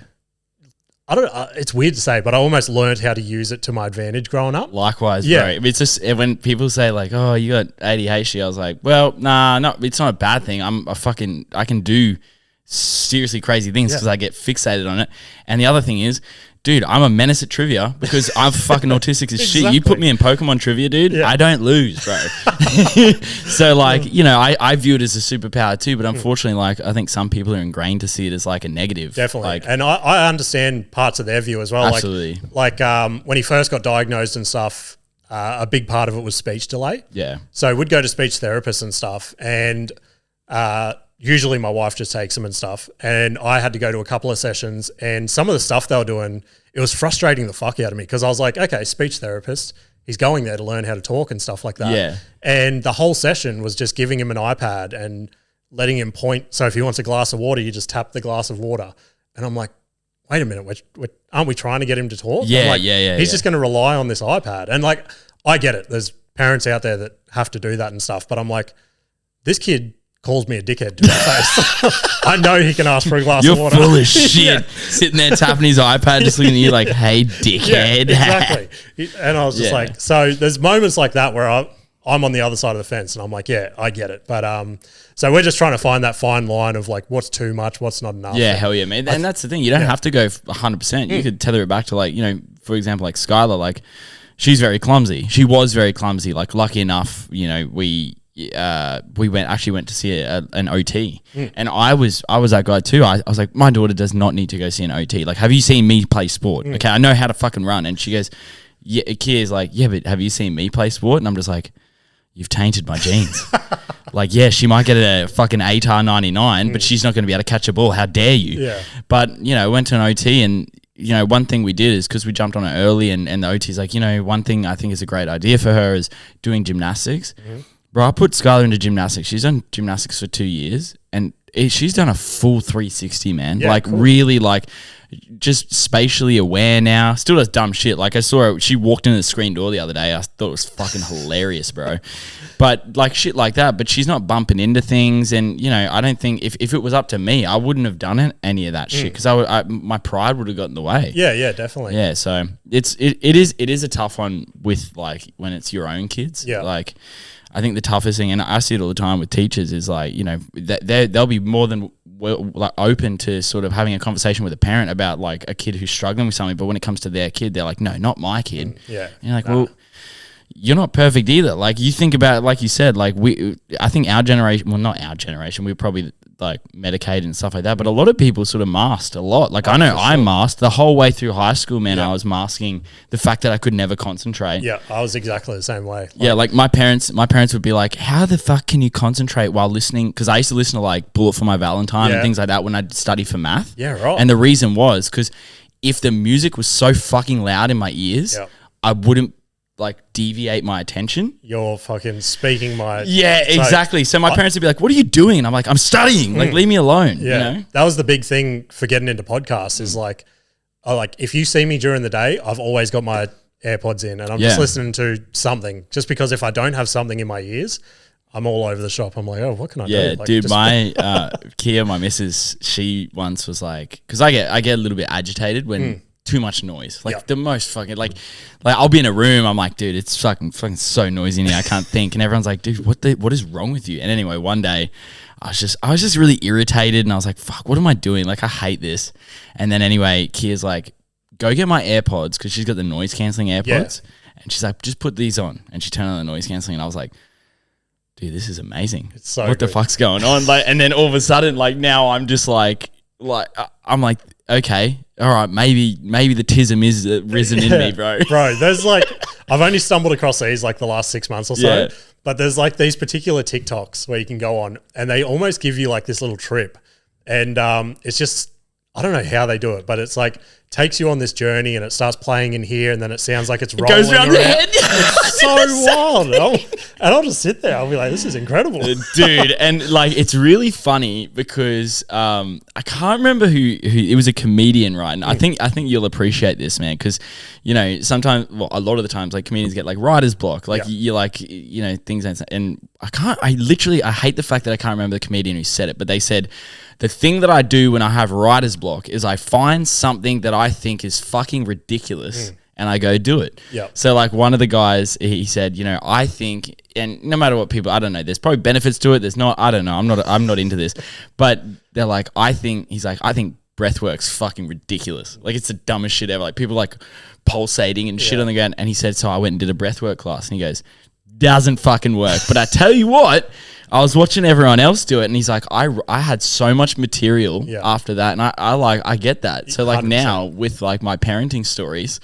I don't know, it's weird to say, but I almost learned how to use it to my advantage growing up. Likewise, bro. It's just, when people say like, oh, you got ADHD, I was like, well, nah, no, it's not a bad thing. I can do seriously crazy things because I get fixated on it. And the other thing is, dude, I'm a menace at trivia because I'm fucking autistic as shit. You put me in Pokemon trivia, dude, I don't lose, bro. So like, you know, I view it as a superpower too, but unfortunately, like, I think some people are ingrained to see it as like a negative. Definitely. Like, and I understand parts of their view as well. Absolutely. Like when he first got diagnosed and stuff, a big part of it was speech delay. So we'd go to speech therapists and stuff, and usually my wife just takes them and stuff. And I had to go to a couple of sessions, and some of the stuff they were doing, it was frustrating the fuck out of me, because I was like, okay, speech therapist, he's going there to learn how to talk and stuff like that. And the whole session was just giving him an iPad and letting him point. So if he wants a glass of water, you just tap the glass of water. And I'm like, wait a minute, aren't we trying to get him to talk? He's just going to rely on this iPad. And like, I get it. There's parents out there that have to do that and stuff. But I'm like, this kid calls me a dickhead to my face. I know he can ask for a glass of water. You're full of shit. Sitting there tapping his iPad, just looking at you like, hey, dickhead. Exactly. And I was just like, so there's moments like that where I'm on the other side of the fence, and I'm like, yeah, I get it. But so we're just trying to find that fine line of like, what's too much, what's not enough. Yeah, hell yeah, man. And that's the thing. You don't have to go 100%. You could tether it back to like, you know, for example, like Skylar, like she's very clumsy. She was very clumsy. Like, lucky enough, you know, we went to see an OT, and I was that guy too. I was like, my daughter does not need to go see an OT. Like, have you seen me play sport? Okay, I know how to fucking run. And she goes, yeah. Kia's like, yeah, but have you seen me play sport? And I'm just like, you've tainted my genes. Like, yeah, she might get a fucking ATAR 99, but she's not going to be able to catch a ball. How dare you? But you know, went to an OT, and you know, one thing we did is, because we jumped on it early, and the OT's like, you know, one thing I think is a great idea for her is doing gymnastics. Bro, I put Skylar into gymnastics. She's done gymnastics for 2 years, and she's done a full 360, man. Like, cool. Really, like, just spatially aware now. Still does dumb shit. Like I saw her, she walked into the screen door the other day. I thought it was fucking hilarious, bro. But like shit like that. But she's not bumping into things, and you know, I don't think if it was up to me, I wouldn't have done any of that shit because my pride would have got in the way. Yeah, definitely. Yeah, so it is a tough one with like when it's your own kids. Yeah, like I think the toughest thing, and I see it all the time with teachers, is like, you know, they'll be more than like open to sort of having a conversation with a parent about like a kid who's struggling with something, but when it comes to their kid, they're like, no, not my kid. Yeah, and you're like, well, you're not perfect either. Like you think about it, like you said, like I think our generation, well, not our generation, we were probably like medicated and stuff like that, but a lot of people sort of masked a lot. Like I know I masked the whole way through high school, man. I was masking the fact that I could never concentrate. Yeah, I was exactly the same way. Like my parents would be like, how the fuck can you concentrate while listening? Because I used to listen to like Bullet for My Valentine and things like that when I'd study for math. Yeah, right. And the reason was because if the music was so fucking loud in my ears, I wouldn't like deviate my attention. You're fucking speaking my... Yeah, exactly. So my parents would be like, what are you doing? And I'm like, I'm studying. Like, leave me alone. Yeah. You know? That was the big thing for getting into podcasts is like, if you see me during the day, I've always got my AirPods in and I'm just listening to something, just because if I don't have something in my ears, I'm all over the shop. I'm like, oh, what can I do? Yeah, Like, dude, my Kia, my missus, she once was like, because I get a little bit agitated when too much noise, like the most fucking like I'll be in a room, I'm like, dude, it's fucking so noisy in here, I can't think, and everyone's like, dude, what is wrong with you? And anyway, one day I was just really irritated, and I was like, fuck, what am I doing? Like, I hate this. And then anyway, Kia's like, go get my AirPods, because she's got the noise cancelling AirPods, and she's like, just put these on, and she turned on the noise cancelling, and I was like, dude, this is amazing. It's so what good. the fuck's going on? Like, and then all of a sudden, like now I'm just like I'm like, okay, all right, maybe the tism is risen in me, bro. Bro, there's like, I've only stumbled across these like the last 6 months or so, but there's like these particular TikToks where you can go on and they almost give you like this little trip. And it's just, I don't know how they do it, but it's like, takes you on this journey and it starts playing in here and then it sounds like it's rolling goes around your head. It's so wild. And I'll just sit there. I'll be like, this is incredible. Dude, and like it's really funny because I can't remember who it was, a comedian, right? And I think you'll appreciate this, man, because you know, sometimes, well, a lot of the times like comedians get like writer's block, like you like, you know, things, and I hate the fact that I can't remember the comedian who said it, but they said, the thing that I do when I have writer's block is I find something that I think is fucking ridiculous and I go do it. Yep. So like one of the guys, he said, you know, I think, and no matter what people, I don't know, there's probably benefits to it. There's not, I don't know. I'm not into this, but they're like, I think breathwork's fucking ridiculous. Like it's the dumbest shit ever. Like people like pulsating and shit on the ground. And he said, so I went and did a breathwork class, and he goes, doesn't fucking work. But I tell you what, I was watching everyone else do it, and he's like, I had so much material after that, and I get that. So like 100%. Now with like my parenting stories,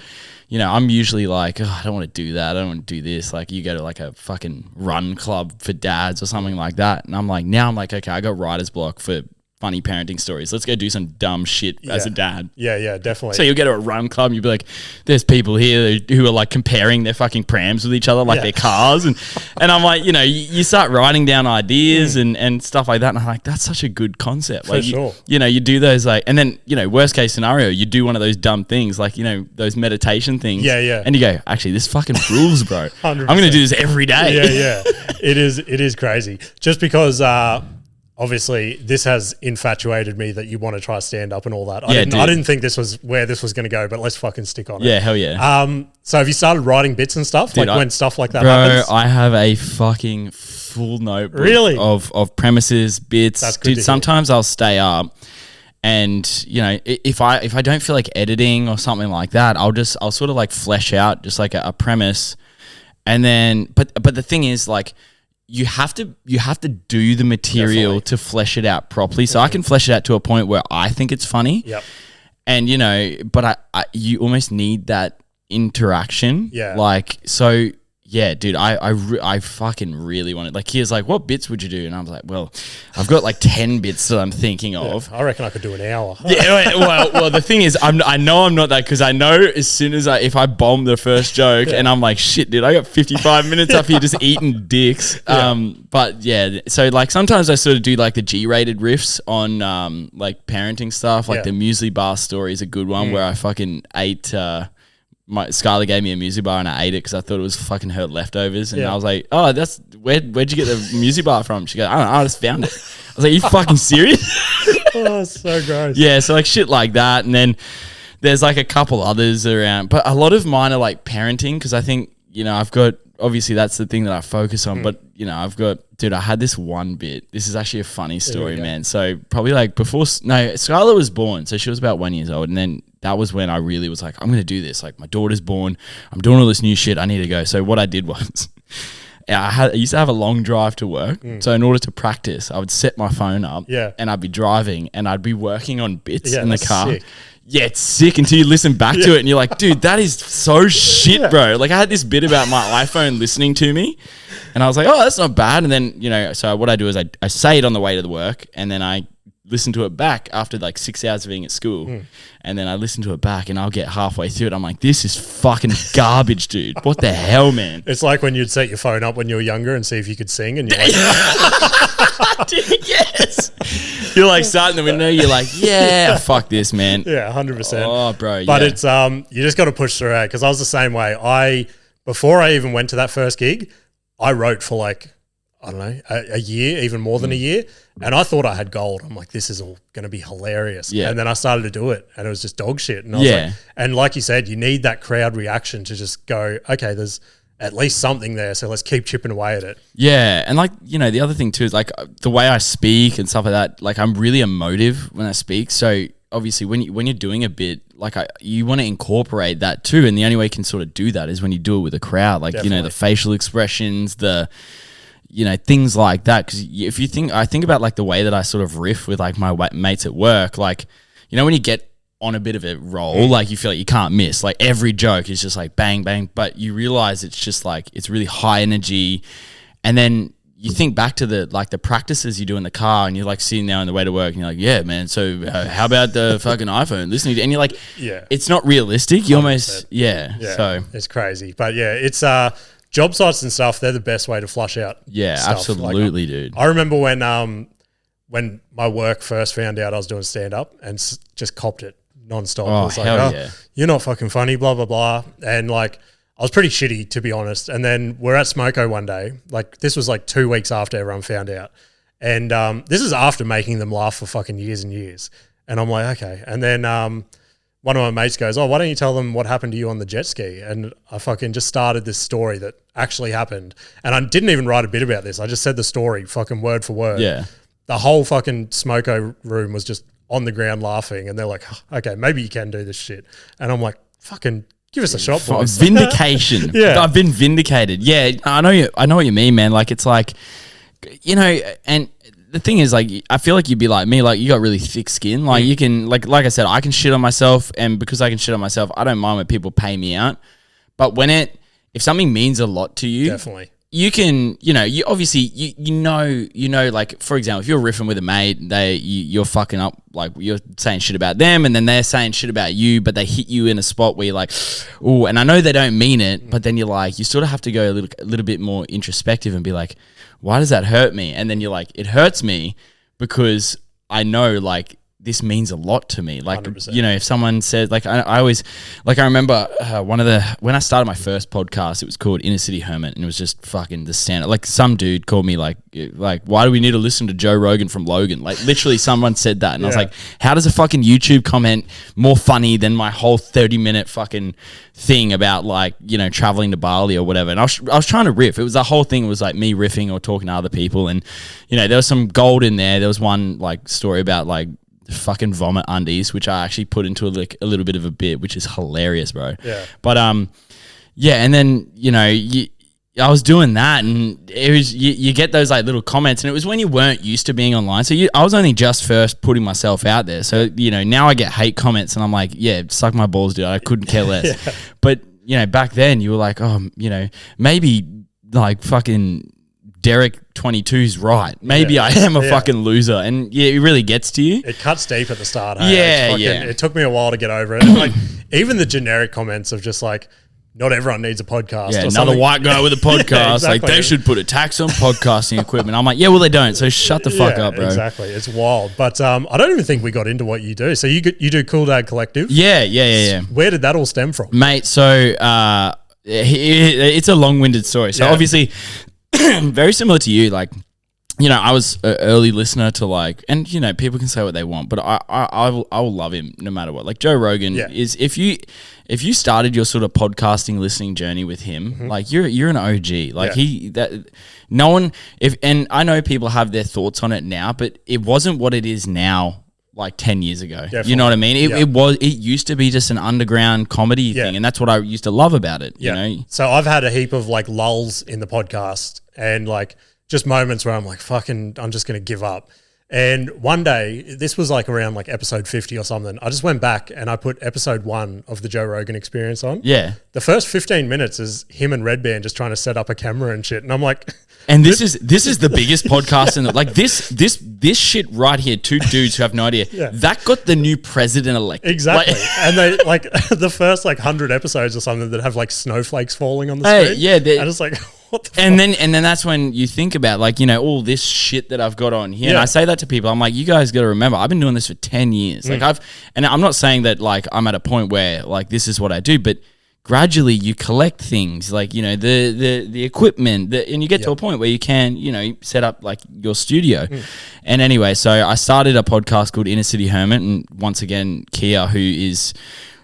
you know, I'm usually like, oh, I don't want to do that. I don't want to do this. Like you go to like a fucking run club for dads or something like that, and I'm like, okay, I got writer's block for funny parenting stories. Let's go do some dumb shit as a dad. Yeah, definitely. So you'll go to a run club and you'll be like, there's people here who are like comparing their fucking prams with each other like they're cars. And I'm like, you know, you start writing down ideas and stuff like that. And I'm like, that's such a good concept. For like, sure. You know, you do those like, and then, you know, worst case scenario, you do one of those dumb things like, you know, those meditation things. Yeah. And you go, actually, this fucking rules, bro. 100%. I'm going to do this every day. Yeah. It is crazy. Just because, obviously, this has infatuated me that you want to try stand up and all that. I didn't think this was where this was going to go, but let's fucking stick on it. Yeah, hell yeah. So have you started writing bits and stuff? Dude, like when stuff like that bro, happens? I have a fucking full notebook of premises, bits. That's good. Dude, sometimes I'll stay up and, you know, if I don't feel like editing or something like that, I'll sort of like flesh out just like a premise. And then, but the thing is like, you have to do the material to flesh it out properly. So I can flesh it out to a point where I think it's funny. Yep. And you know, but you almost need that interaction. Yeah. Like, so Yeah, dude, I fucking really wanted. Like, he was like, "What bits would you do?" And I was like, "Well, I've got like 10 bits that I'm thinking of." I reckon I could do an hour. Yeah, well, the thing is, I know I'm not that, because I know as soon as if I bomb the first joke and I'm like, "Shit, dude, I got 55 minutes up here just eating dicks." But yeah, so like sometimes I sort of do like the G-rated riffs on like parenting stuff. Like the muesli bar story is a good one where I fucking ate. Scarlett gave me a muesli bar and I ate it because I thought it was fucking her leftovers, and I was like, "Oh, that's where'd you get the muesli bar from?" She goes, "I don't know, I just found it." I was like, "You fucking serious?" Oh, so gross. Yeah, so like shit like that, and then there's like a couple others around, but a lot of mine are like parenting, because I think, you know, I've got, obviously that's the thing that I focus on, but you know, I've got, dude, I had this one bit. This is actually a funny story, man. So probably like Scarlett was born, so she was about 1 year old, and then that was when I really was like, I'm going to do this. Like, my daughter's born. I'm doing all this new shit. I need to go. So what I did was I used to have a long drive to work. So in order to practice, I would set my phone up and I'd be driving and I'd be working on bits in the car. Sick. Yeah, it's sick until you listen back to it and you're like, dude, that is so shit, bro. Like, I had this bit about my iPhone listening to me and I was like, oh, that's not bad. And then, you know, so what I do is I say it on the way to the work and then I listen to it back after like 6 hours of being at school. And then I listen to it back and I'll get halfway through it. I'm like, this is fucking garbage, dude. What the hell, man? It's like when you'd set your phone up when you were younger and see if you could sing and you're like, dude, yes. You're like starting the window. You're like, yeah, fuck this, man. Yeah, 100%. Oh, bro. But it's, you just got to push through it, because I was the same way. Before I even went to that first gig, I wrote for like, I don't know, a year, even more than a year. And I thought I had gold. I'm like, this is all going to be hilarious. Yeah. And then I started to do it and it was just dog shit. And I was like, and like you said, you need that crowd reaction to just go, okay, there's at least something there. So let's keep chipping away at it. Yeah. And like, you know, the other thing too is like the way I speak and stuff like that, like I'm really emotive when I speak. So obviously when you're doing a bit, like you want to incorporate that too. And the only way you can sort of do that is when you do it with a crowd, like, you know, the facial expressions, you know, things like that. Because if you think, I think about like the way that I sort of riff with like my mates at work, like, you know, when you get on a bit of a roll, like you feel like you can't miss, like every joke is just like bang, bang, but you realize it's just like, it's really high energy. And then you think back to the practices you do in the car and you're like sitting there on the way to work and you're like, yeah, man, so how about the fucking iPhone listening to, and you're like, it's not realistic. You almost, so it's crazy. But yeah, it's, job sites and stuff, they're the best way to flush out. Yeah, stuff. absolutely, like, dude. I remember when my work first found out I was doing stand-up and just copped it nonstop. Oh, it was like, hell yeah. You're not fucking funny, blah, blah, blah. And like, I was pretty shitty, to be honest. And then we're at Smoko one day. Like, this was like 2 weeks after everyone found out. And this is after making them laugh for fucking years and years. And I'm like, okay. And then one of my mates goes, oh, why don't you tell them what happened to you on the jet ski? And I fucking just started this story that actually happened. And I didn't even write a bit about this. I just said the story fucking word for word. Yeah. The whole fucking Smoko room was just on the ground laughing. And they're like, okay, maybe you can do this shit. And I'm like, fucking give us a shot, boys. Vindication. Yeah. I've been vindicated. Yeah, I know what you mean, man. Like, it's like, you know, and the thing is, like, I feel like you'd be like me, like you got really thick skin. Like you can, like I said, I can shit on myself, and because I can shit on myself, I don't mind when people pay me out. But if something means a lot to you, definitely, you can, you know, you obviously, you know, like, for example, if you're riffing with a mate, you're fucking up, like you're saying shit about them and then they're saying shit about you, but they hit you in a spot where you're like, oh, and I know they don't mean it, but then you're like, you sort of have to go a little bit more introspective and be like, why does that hurt me? And then you're like, it hurts me because I know, like, this means a lot to me. Like, 100%. You know, if someone said, like, I always, like, I remember when I started my first podcast, it was called Inner City Hermit, and it was just fucking the standard. Like, some dude called me like, why do we need to listen to Joe Rogan from Logan? Like, literally someone said that. And I was like, how does a fucking YouTube comment more funny than my whole 30-minute fucking thing about, like, you know, traveling to Bali or whatever? And I was trying to riff. It was the whole thing was like me riffing or talking to other people. And, you know, there was some gold in there. There was one, like, story about, like, fucking vomit undies, which I actually put into a little bit of a bit, which is hilarious, bro. Yeah. But yeah, and then, you know, I was doing that, and it was you get those like little comments, and it was when you weren't used to being online. So I was only just first putting myself out there. So, you know, now I get hate comments, and I'm like, yeah, suck my balls, dude. I couldn't care less. But back then you were like, oh, maybe like fucking Derek 22's right. Maybe I am a fucking loser. And yeah, it really gets to you. It cuts deep at the start. Hey? It took me a while to get over it. And like even the generic comments of just like, not everyone needs a podcast. Yeah, another white guy with a podcast. Exactly. Like they should put a tax on podcasting equipment. I'm like, yeah, well they don't. So shut the fuck up, bro. Exactly. It's wild. But I don't even think we got into what you do. So you do Cool Dad Collective? Yeah. Where did that all stem from? Mate, so it's a long-winded story. So obviously very similar to you, like, I was an early listener to like, and people can say what they want, but I will love him no matter what. Like Joe Rogan is, if you started your sort of podcasting listening journey with him, like you're an OG. Like and I know people have their thoughts on it now, but it wasn't what it is now. Like 10 years ago. Definitely. You know what I mean? It used to be just an underground comedy thing, and that's what I used to love about it, you know? So I've had a heap of like lulls in the podcast and like just moments where I'm like, fucking, I'm just going to give up. And one day, this was like around like episode 50 or something, I just went back and I put episode 1 of the Joe Rogan Experience on. Yeah. The first 15 minutes is him and Red Band just trying to set up a camera and shit. And I'm like... And this is the biggest podcast in the... Like this shit right here, two dudes who have no idea, that got the new president elected. Exactly. Like, and they like the first like 100 episodes or something that have like snowflakes falling on the screen. Yeah. And it's like... What the fuck? And then that's when you think about like, all this shit that I've got on here. And I say that to people. I'm like, you guys got to remember, I've been doing this for 10 years. Like and I'm not saying that like I'm at a point where like this is what I do, but gradually you collect things like, the equipment and you get to a point where you can, set up like your studio. And anyway, so I started a podcast called Inner City Hermit. And once again, Kia, who is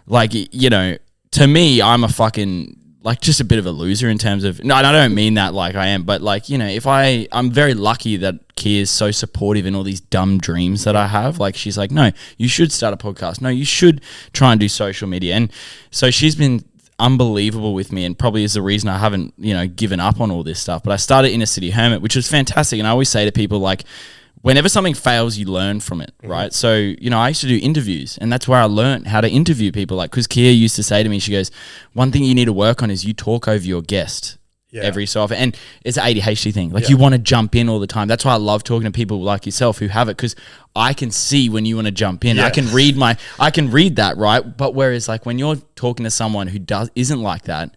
like, to me, I'm a fucking... like just a bit of a loser in terms of, no, I don't mean that like I am, but like, if I'm very lucky that Kia is so supportive in all these dumb dreams that I have. Like she's like, no, you should start a podcast. No, you should try and do social media. And so she's been unbelievable with me and probably is the reason I haven't, given up on all this stuff. But I started Inner City Hermit, which was fantastic. And I always say to people like, whenever something fails, you learn from it, right? So, I used to do interviews and that's where I learned how to interview people. Like, because Kia used to say to me, she goes, one thing you need to work on is you talk over your guest every so often. And it's an ADHD thing. Like you want to jump in all the time. That's why I love talking to people like yourself who have it, because I can see when you want to jump in. I can read that, right? But whereas like when you're talking to someone who isn't like that,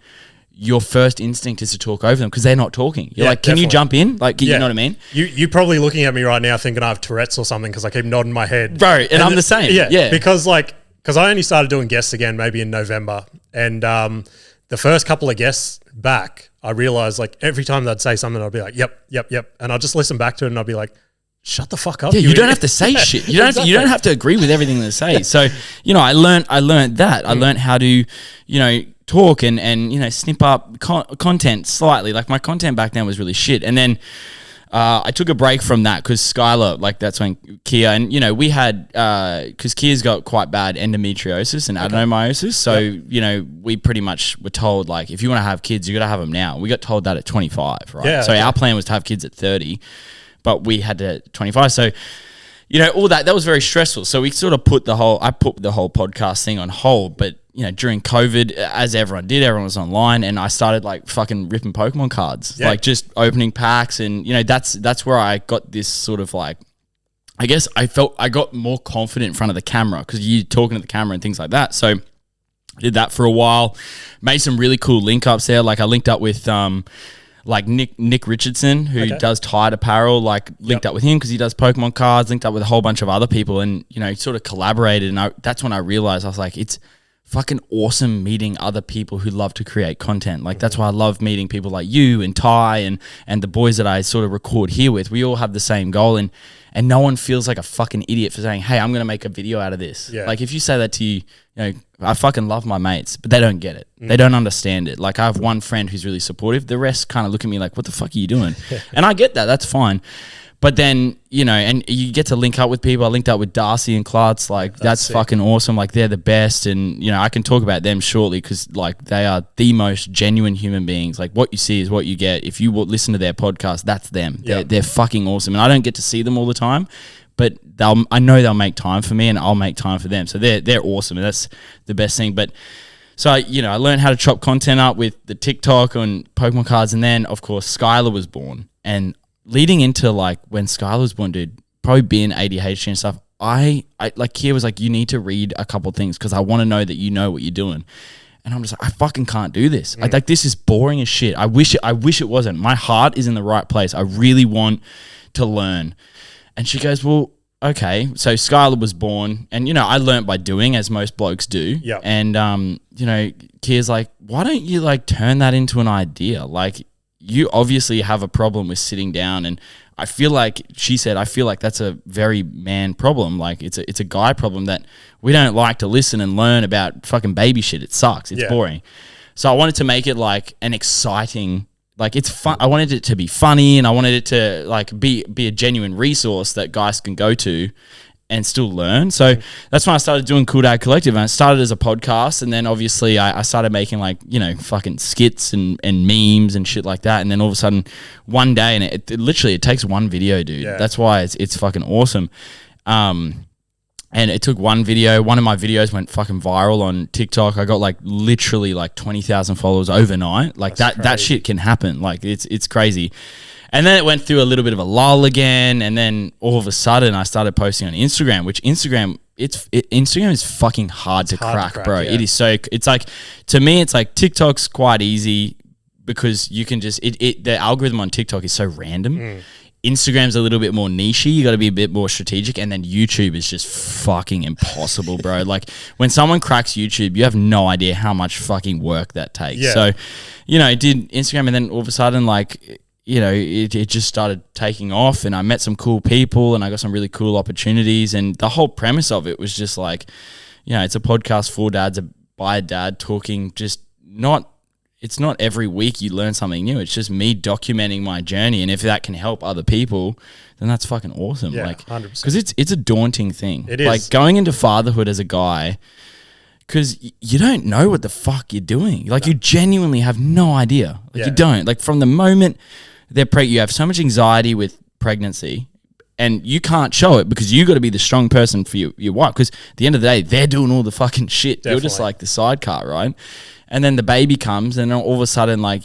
your first instinct is to talk over them because they're not talking. You're like, can you jump in? Like, you know what I mean? You're probably looking at me right now thinking I have Tourette's or something because I keep nodding my head. Bro, and I'm the same. Yeah. Because I only started doing guests again maybe in November. And the first couple of guests back, I realized like every time they'd say something, I'd be like, yep. And I'd just listen back to it and I'd be like, shut the fuck up. Yeah, you don't have to say shit. You don't have to agree with everything they say. So, I learned that. I learned how to, talk and snip up content slightly. Like my content back then was really shit. And then I took a break from that because Skylar, like that's when Kia and we had because Kia's got quite bad endometriosis and adenomyosis. So we pretty much were told like if you want to have kids, you got to have them now. We got told that at 25, right? Yeah, so our plan was to have kids at 30, but we had to 25. So all that was very stressful. So we sort of put the whole podcast thing on hold. But during COVID, as everyone did, everyone was online, and I started like fucking ripping Pokemon cards, like just opening packs, and that's where I got this sort of like, I guess I felt I got more confident in front of the camera because you're talking to the camera and things like that. So I did that for a while, made some really cool link ups there. Like I linked up with like Nick Richardson, who does Tide Apparel, like linked up with him because he does Pokemon cards, linked up with a whole bunch of other people, and sort of collaborated. And that's when I realized I was like, it's fucking awesome meeting other people who love to create content. Like that's why I love meeting people like you and Ty and the boys that I sort of record here with. We all have the same goal, and no one feels like a fucking idiot for saying, hey, I'm going to make a video out of this. Yeah. Like if you say that to you, I fucking love my mates, but they don't get it. They don't understand it. Like I have one friend who's really supportive. The rest kind of look at me like, what the fuck are you doing? And I get that. That's fine. But then, and you get to link up with people. I linked up with Darcy and Klutz. Like, that's fucking awesome. Like, they're the best. And, I can talk about them shortly because, like, they are the most genuine human beings. Like, what you see is what you get. If you listen to their podcast, that's them. Yep. They're fucking awesome. And I don't get to see them all the time, but I know they'll make time for me and I'll make time for them. So they're awesome. And that's the best thing. But So I learned how to chop content up with the TikTok on Pokemon cards, and then of course Skylar was born. And leading into like when Skylar was born, dude, probably being ADHD and stuff, I like Kia was like, you need to read a couple things because I want to know that you know what you're doing. And I'm just like, I fucking can't do this. Like this is boring as shit. I wish it wasn't. My heart is in the right place. I really want to learn. And she goes, well, okay. So Skylar was born, and I learnt by doing, as most blokes do. Yeah. And Kia's like, why don't you like turn that into an idea? Like, you obviously have a problem with sitting down, and she said, I feel like that's a very man problem. Like it's a guy problem that we don't like to listen and learn about fucking baby shit. It sucks. It's boring. So I wanted to make it like an exciting, like it's fun. I wanted it to be funny, and I wanted it to like be a genuine resource that guys can go to and still learn. So that's when I started doing Cool Dad Collective, and it started as a podcast, and then obviously I started making like, fucking skits and memes and shit like that. And then all of a sudden one day, and it literally takes one video, dude. Yeah. That's why it's fucking awesome. And it took one video. One of my videos went fucking viral on TikTok. I got like literally like 20,000 followers overnight. Like that shit can happen. Like it's crazy. And then it went through a little bit of a lull again, and then all of a sudden I started posting on Instagram, which Instagram is fucking hard to crack, bro. Yeah. It is it's like, to me, it's like TikTok's quite easy because you can just the algorithm on TikTok is so random. Instagram's a little bit more nichey. You got to be a bit more strategic, and then YouTube is just fucking impossible, bro. Like when someone cracks YouTube, you have no idea how much fucking work that takes. Yeah. So, did Instagram, and then all of a sudden, like, it just started taking off, and I met some cool people, and I got some really cool opportunities. And the whole premise of it was just like, it's a podcast for dads by a dad talking, it's not every week you learn something new. It's just me documenting my journey. And if that can help other people, then that's fucking awesome. Yeah, like, 100%. Because it's a daunting thing. It is. Like going into fatherhood as a guy, because you don't know what the fuck you're doing. Like you genuinely have no idea. Like you don't. Like from the moment you have so much anxiety with pregnancy, and you can't show it because you got to be the strong person for your wife. Because at the end of the day, they're doing all the fucking shit. Definitely. You're just like the sidecar, right? And then the baby comes, and all of a sudden, like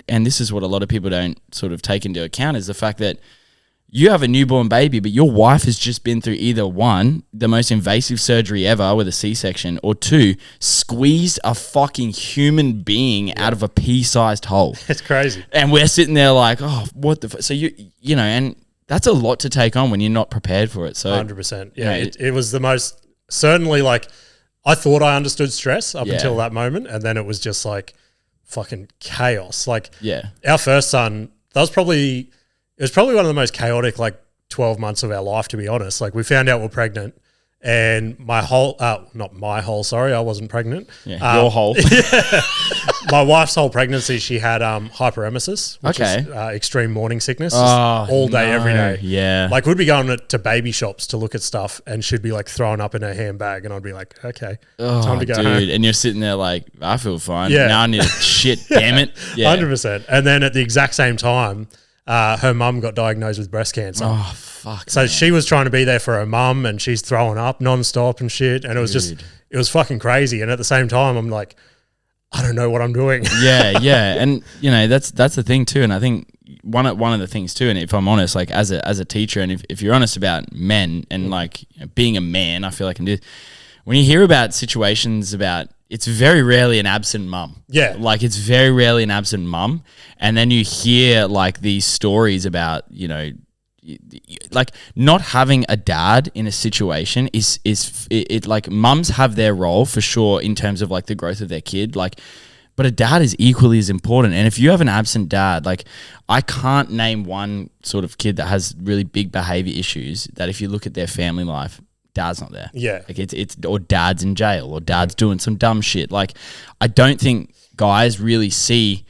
and this is what a lot of people don't sort of take into account, is the fact that you have a newborn baby, but your wife has just been through either one, the most invasive surgery ever with a C-section, or two, squeezed a fucking human being out of a pea-sized hole. It's crazy. And we're sitting there like, oh, what the fuck? So and that's a lot to take on when you're not prepared for it. So 100%. Yeah, it was the most, certainly like, I thought I understood stress up until that moment, and then it was just like fucking chaos. Like our first son, it was probably one of the most chaotic like 12 months of our life, to be honest. Like we found out we're pregnant, and I wasn't pregnant. Yeah, your whole. My wife's whole pregnancy, she had hyperemesis, which is extreme morning sickness, all day, every day. Yeah. Like we'd be going to baby shops to look at stuff, and she'd be like throwing up in her handbag, and I'd be like, okay, time to go home. And you're sitting there like, I feel fine. Yeah. Now I need a shit, damn it. Yeah. 100%. And then at the exact same time, her mum got diagnosed with breast cancer. Oh, fuck. So she was trying to be there for her mum, and she's throwing up nonstop and shit. And it was it was fucking crazy. And at the same time, I'm like, I don't know what I'm doing. Yeah. And that's the thing too. And I think one of the things too, and if I'm honest, like as a teacher, and if you're honest about men and like being a man, I feel like when you hear about situations about, it's very rarely an absent mum. Yeah. Like it's very rarely an absent mum. And then you hear like these stories about, like not having a dad in a situation is like mums have their role for sure in terms of like the growth of their kid, like, but a dad is equally as important. And if you have an absent dad, like I can't name one sort of kid that has really big behavior issues that if you look at their family life, dad's not there. Yeah. Like it's or dad's in jail, or dad's doing some dumb shit. Like I don't think guys really see,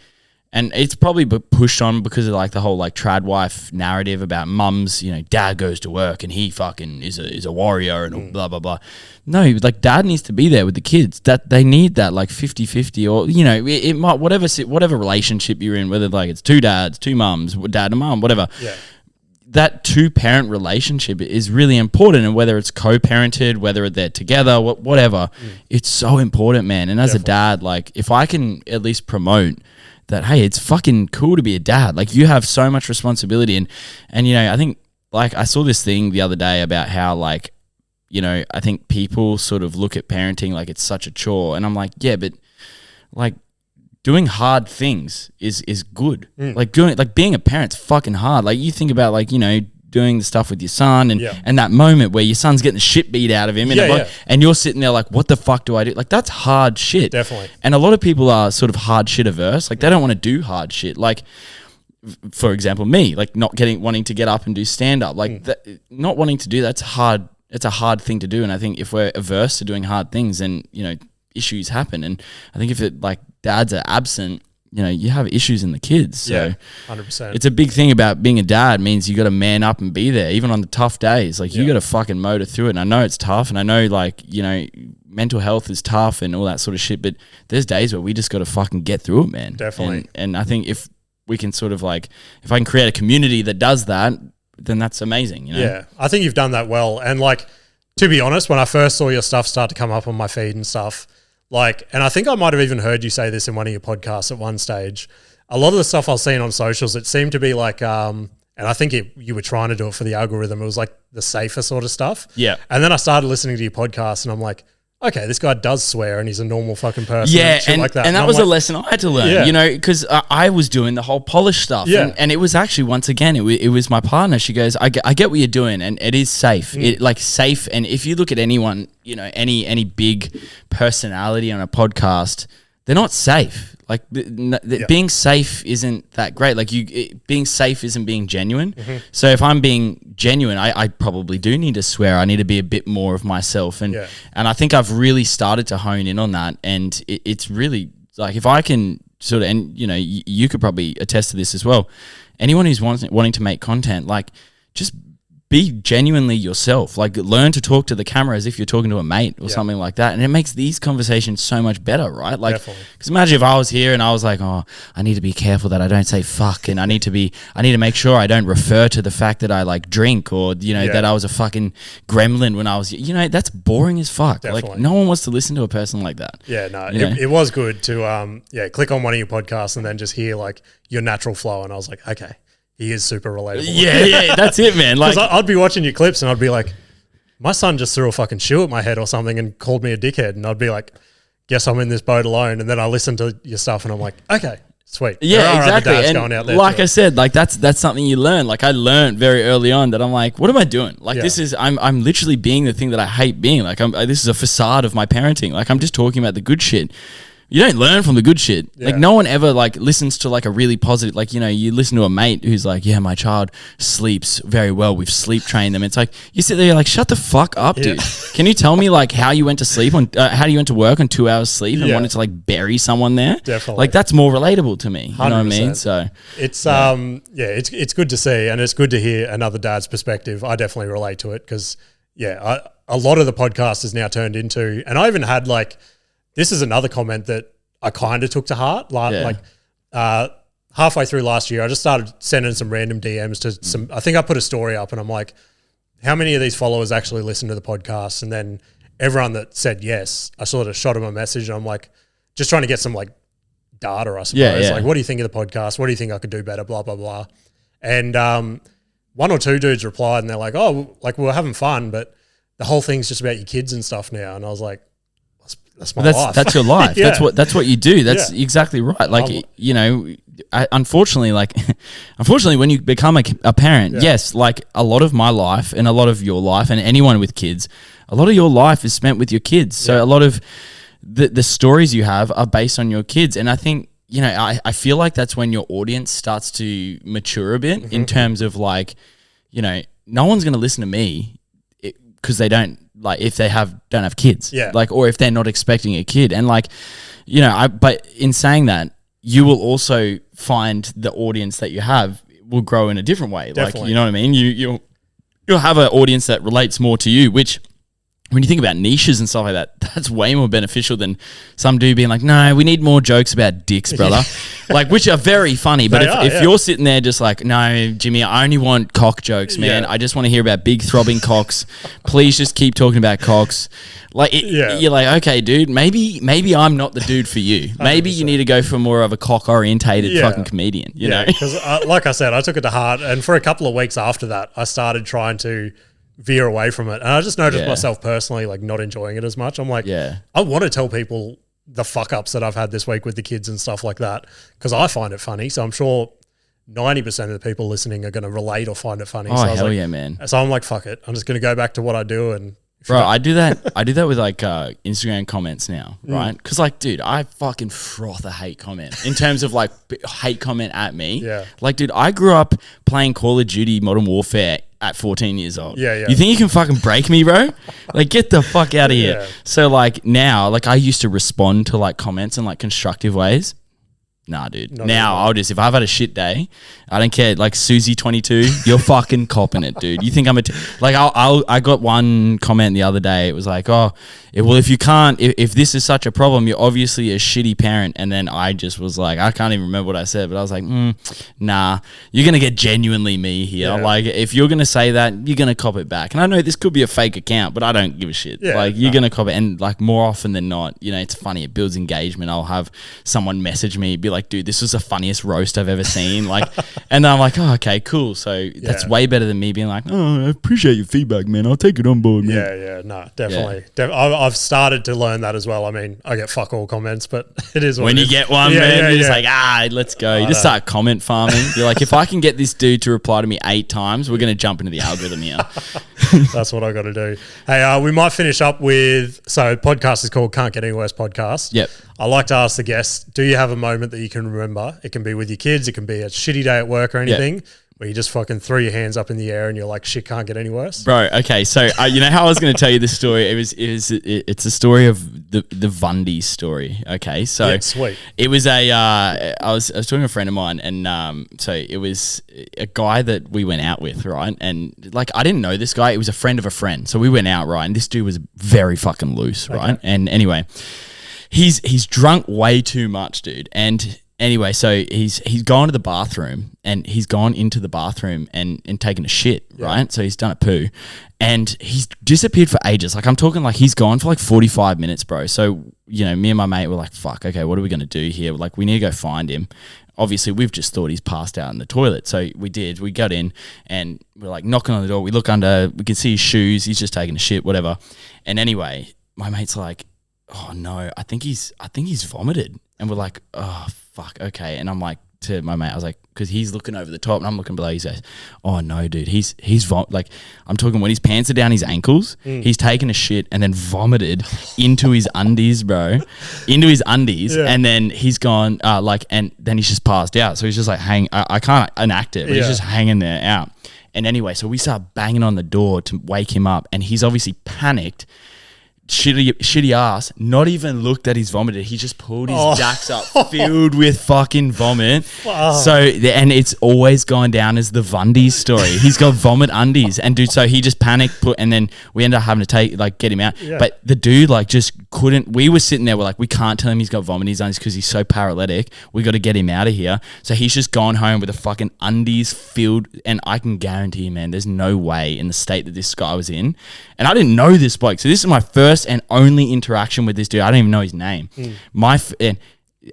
and it's probably pushed on because of like the whole like trad wife narrative about mums, dad goes to work and he fucking is a warrior and blah, blah, blah. No, like dad needs to be there with the kids. That they need that like 50-50, or, it might, whatever relationship you're in, whether like it's two dads, two mums, dad and mum, whatever. Yeah. that two-parent relationship is really important, and whether it's co-parented, whether they're together, whatever, it's so important, man. And as a dad, like, if I can at least promote that, hey, it's fucking cool to be a dad. Like, you have so much responsibility, and you know, I think, like, I saw this thing the other day about how, like, you know, I think people sort of look at parenting like it's such a chore, and I'm like, yeah, but like, doing hard things is good. Like, being a parent's fucking hard. Like, you think about, like, you know, doing the stuff with your son and that moment where your son's getting the shit beat out of him and you're sitting there like, what the fuck do I do? Like, that's hard shit. Definitely. And a lot of people are sort of hard shit averse. Like, they don't want to do hard shit. Like, for example, me, like, wanting to get up and do stand up, like not wanting to do that's hard. It's a hard thing to do. And I think if we're averse to doing hard things, then, you know, issues happen. And I think if it, like, dads are absent, you know, you have issues in the kids. So 100%. It's a big thing about being a dad. Means you got to man up and be there, even on the tough days. Like, you got to fucking motor through it. And I know it's tough, and I know, like, you know, mental health is tough and all that sort of shit, but there's days where we just got to fucking get through it, man. Definitely. And I think if we can sort of, like, if I can create a community that does that, then that's amazing, you know? Yeah, I think you've done that well. And, like, to be honest, when I first saw your stuff start to come up on my feed and stuff, like, and I think I might have even heard you say this in one of your podcasts at one stage, a lot of the stuff I was seeing on socials, it seemed to be like, and I think you were trying to do it for the algorithm, it was like the safer sort of stuff. Yeah. And then I started listening to your podcast and I'm like, okay, this guy does swear and he's a normal fucking person. Yeah, and like that. And that was a lesson I had to learn, you know, because I was doing the whole polish stuff. Yeah. And it was actually, once again, it was my partner. She goes, I get what you're doing, and it is safe. It, like, safe. And if you look at anyone, you know, any big personality on a podcast, they're not safe. Like, being safe isn't that great. Like, being safe isn't being genuine. So if I'm being genuine, I probably do need to swear. I need to be a bit more of myself. And I think I've really started to hone in on that. And it's really, like, if I can sort of, and, you know, you could probably attest to this as well. Anyone who's wanting to make content, like, just be genuinely yourself. Like, learn to talk to the camera as if you're talking to a mate or something like that. And it makes these conversations so much better, right? Like, because imagine if I was here and I was like, oh, I need to be careful that I don't say fuck, and I need to make sure I don't refer to the fact that I, like, drink, or, you know, that I was a fucking gremlin when I was, you know, that's boring as fuck. Definitely. Like, no one wants to listen to a person like that. Yeah, no, it was good to, click on one of your podcasts and then just hear, like, your natural flow. And I was like, okay. He is super relatable. Yeah, that's it, man. Like, I'd be watching your clips and I'd be like, my son just threw a fucking shoe at my head or something and called me a dickhead. And I'd be like, guess I'm in this boat alone. And then I listen to your stuff and I'm like, okay, sweet. Yeah, exactly. And going out there like I said, like, that's something you learn. Like, I learned very early on that I'm like, what am I doing? Like, this is, I'm literally being the thing that I hate being. Like, this is a facade of my parenting. Like, I'm just talking about the good shit. You don't learn from the good shit. Yeah. Like, no one ever, like, listens to, like, a really positive, like, you know, you listen to a mate who's like, yeah, my child sleeps very well. We've sleep trained them. It's like, you sit there, you're like, shut the fuck up, dude. Can you tell me, like, how you went to sleep on, how you went to work on 2 hours sleep and wanted to, like, bury someone there? Definitely. Like, that's more relatable to me. You 100%. know what I mean? So it's, it's good to see, and it's good to hear another dad's perspective. I definitely relate to it because, a lot of the podcast is now turned into, and I even had, like, this is another comment that I kind of took to heart. Like, halfway through last year, I just started sending some random DMs to some, I think I put a story up and I'm like, how many of these followers actually listen to the podcast? And then everyone that said yes, I sort of shot them a message and I'm like, just trying to get some, like, data, I suppose. Yeah. Like, what do you think of the podcast? What do you think I could do better? Blah, blah, blah. And one or two dudes replied and they're like, oh, like, we're having fun, but the whole thing's just about your kids and stuff now. And I was like, that's my life. That's your life. That's what you do. That's exactly right. Like, you know, unfortunately, when you become a parent, yes, like, a lot of my life and a lot of your life and anyone with kids, a lot of your life is spent with your kids. So a lot of the stories you have are based on your kids. And I think, you know, I feel like that's when your audience starts to mature a bit in terms of, like, you know, no one's going to listen to me because they don't, like, if they don't have kids, like, or if they're not expecting a kid. And, like, you know, but in saying that, you will also find the audience that you have will grow in a different way. Definitely. Like, you know what I mean? You'll have an audience that relates more to you, which when you think about niches and stuff like that, that's way more beneficial than some dude being like, no, we need more jokes about dicks, brother. Like, which are very funny. But if you're sitting there just like, no, Jimmy, I only want cock jokes, man. Yeah. I just want to hear about big throbbing cocks. Please just keep talking about cocks. Like, you're like, okay, dude, maybe I'm not the dude for you. Maybe 100%. You need to go for more of a cock-orientated fucking comedian, you know? Because like I said, I took it to heart. And for a couple of weeks after that, I started trying to veer away from it. And I just noticed myself personally like not enjoying it as much. I'm like, I want to tell people the fuck ups that I've had this week with the kids and stuff like that because I find it funny. So I'm sure 90% of the people listening are going to relate or find it funny. Oh, so hell yeah, man. So I'm like, fuck it. I'm just going to go back to what I do. And bro, I do that. I do that with like Instagram comments now, right? Because like, dude, I fucking froth a hate comment in terms of like hate comment at me. Yeah. Like, dude, I grew up playing Call of Duty Modern Warfare at 14 years old. Yeah. You think you can fucking break me, bro? Like, get the fuck out of here. Yeah. So like now, like I used to respond to like comments in like constructive ways. Nah, dude. Now I'll just, if I've had a shit day, I don't care. Like Susie22, you're fucking copping it, dude. You think I'm I got one comment the other day. It was like, oh, well, if you can't, if this is such a problem, you're obviously a shitty parent. And then I just was like, I can't even remember what I said, but I was like, nah, you're gonna get genuinely me here. Yeah. Like if you're gonna say that, you're gonna cop it back. And I know this could be a fake account, but I don't give a shit. Yeah, like you're gonna cop it, and like more often than not, you know, it's funny. It builds engagement. I'll have someone message me, be like, dude, this was the funniest roast I've ever seen. Like, and then I'm like, oh, okay, cool. So that's way better than me being like, oh, I appreciate your feedback, man. I'll take it on board, man. Yeah, no, definitely. Yeah. I've started to learn that as well. I mean, I get fuck all comments, but it is what when it you is. Get one, man, you're just like, let's go. You just start comment farming. You're like, if I can get this dude to reply to me 8 times, we're going to jump into the algorithm here. That's what I got to do. Hey, we might finish up with, so podcast is called Can't Get Any Worse Podcast. Yep. I like to ask the guests, do you have a moment that you can remember? It can be with your kids. It can be a shitty day at work or anything. Yep. Where you just fucking throw your hands up in the air and you're like, shit can't get any worse. Bro, okay, so you know how I was going to tell you this story? It's a story of the Vundy story. Okay, so sweet. It was I was talking to a friend of mine, and so it was a guy that we went out with, right? And like I didn't know this guy. It was a friend of a friend, so we went out, right? And this dude was very fucking loose, right? And anyway, he's drunk way too much, dude, and. Anyway, so he's gone to the bathroom and he's gone into the bathroom and taken a shit, right? So he's done a poo and he's disappeared for ages. Like I'm talking like he's gone for like 45 minutes, bro. So, you know, me and my mate were like, fuck, okay, what are we going to do here? Like we need to go find him. Obviously, we've just thought he's passed out in the toilet. So we did. We got in and we're like knocking on the door. We look under, we can see his shoes. He's just taking a shit, whatever. And anyway, my mate's like, oh no, I think he's vomited. And we're like, oh, fuck, okay. And I'm like to my mate, I was like, because he's looking over the top and I'm looking below. He says, oh no, dude, he's like, I'm talking when his pants are down his ankles, he's taken a shit and then vomited into his undies, bro, into his undies. Yeah. And then he's gone, and then he's just passed out. So he's just like, I can't enact it, but he's just hanging there out. And anyway, so we start banging on the door to wake him up and he's obviously panicked. Shitty ass, not even looked at his vomit. He just pulled his jacks up filled with fucking vomit. Wow. So, and it's always gone down as the Vundy story. He's got vomit undies. And dude, so he just panicked, and then we ended up having to get him out. Yeah. But the dude just couldn't, we were sitting there, we're like, we can't tell him he's got vomit in his undies because he's so paralytic. We got to get him out of here. So he's just gone home with a fucking undies filled, and I can guarantee you, man, there's no way in the state that this guy was in. And I didn't know this bloke. So this is my first and only interaction with this dude. I don't even know his name. And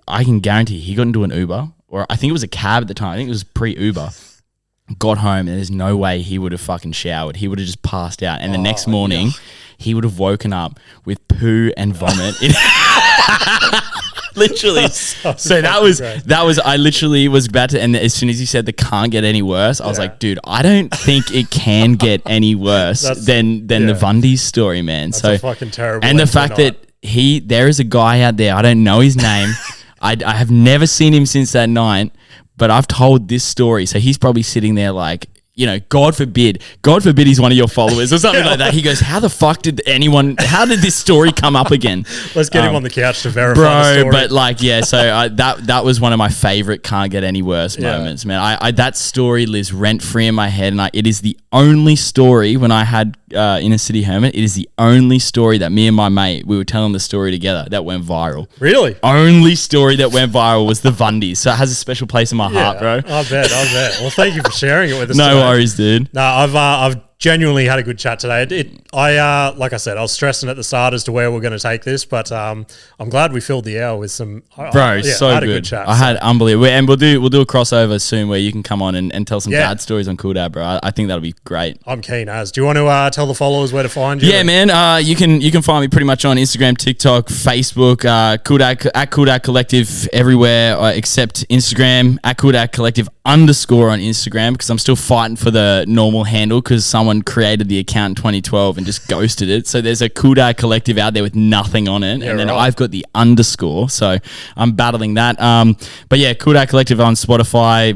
I can guarantee he got into an Uber, or I think it was a cab at the time. I think it was pre-Uber. Got home and there's no way he would have fucking showered. He would have just passed out. And the next morning, he would have woken up with poo and vomit. Literally. So that was I literally was about to, and as soon as he said the can't get any worse, I was like, dude, I don't think it can get any worse than the Vundy story, man. That's a fucking terrible. And the fact that there is a guy out there, I don't know his name. I have never seen him since that night, but I've told this story. So he's probably sitting there like, you know, God forbid he's one of your followers or something like that. He goes, how did this story come up again? Let's get him on the couch to verify the story. But like, yeah, so that was one of my favorite can't get any worse moments, man. I that story lives rent free in my head, and it is the only story when I had Inner City Hermit. It is the only story that me and my mate, we were telling the story together that went viral. Really? Only story that went viral was the Vundys. So it has a special place in my heart, bro. I bet. Well, thank you for sharing it with us. No worries, dude. No, I've genuinely had a good chat today. Like I said, I was stressing at the start as to where we're going to take this, but I'm glad we filled the hour with some. So I had good. A good chat. I had unbelievable, and we'll do a crossover soon where you can come on and tell some dad stories on Cool Dad, bro. I think that'll be great. I'm keen. Do you want to tell the followers where to find you? Yeah, man. You can find me pretty much on Instagram, TikTok, Facebook, at Cool Dad Collective everywhere except Instagram at Cool Dad Collective _ on Instagram, because I'm still fighting for the normal handle because someone created the account in 2012 and just ghosted it. So there's a Cool Dad Collective out there with nothing on it, and then I've got the _ so I'm battling that. But yeah, Cool Dad Collective on Spotify.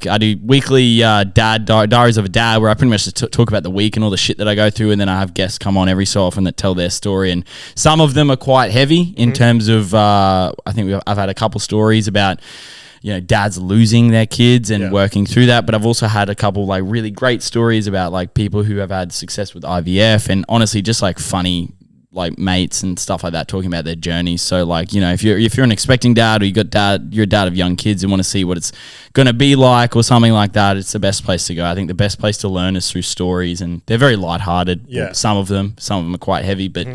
I do weekly diaries of a dad, where I pretty much just talk about the week and all the shit that I go through, and then I have guests come on every so often that tell their story, and some of them are quite heavy in terms of I think I've had a couple stories about, you know, dads losing their kids and working through that. But I've also had a couple like really great stories about like people who have had success with IVF, and honestly just like funny like mates and stuff like that talking about their journeys. So like, you know, if you're an expecting dad, or you're a dad of young kids and want to see what it's going to be like or something like that, it's the best place to go. I think the best place to learn is through stories, and they're very lighthearted. Yeah. Some of them are quite heavy, but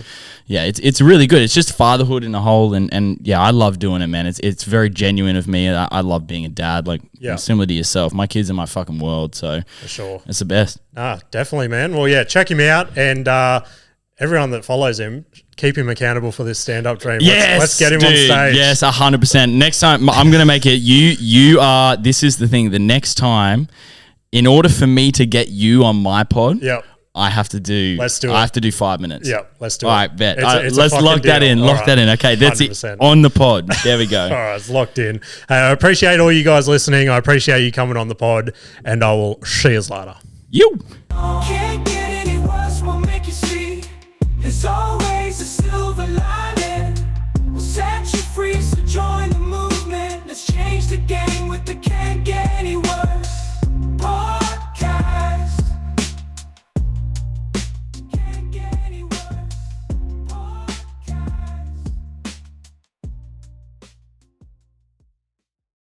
yeah, it's really good. It's just fatherhood in a whole, and yeah, I love doing it, man. It's very genuine of me. I love being a dad, like similar to yourself. My kids are my fucking world, so for sure, it's the best. Definitely, man. Well, yeah, check him out, and everyone that follows him, keep him accountable for this stand-up dream. Let's get him on stage. Yes, 100%. Next time, I'm going to make it. You are. This is the thing. The next time, in order for me to get you on my pod, I have to do. Let's do it. I have to do 5 minutes. Yeah, let's do it. All right, bet. Let's lock that in. Lock that in. Okay, that's 100%. it. On the pod. There we go. All right, it's locked in. I appreciate all you guys listening. I appreciate you coming on the pod, and I will see you later. Can't get any worse, will make you see. There's always a silver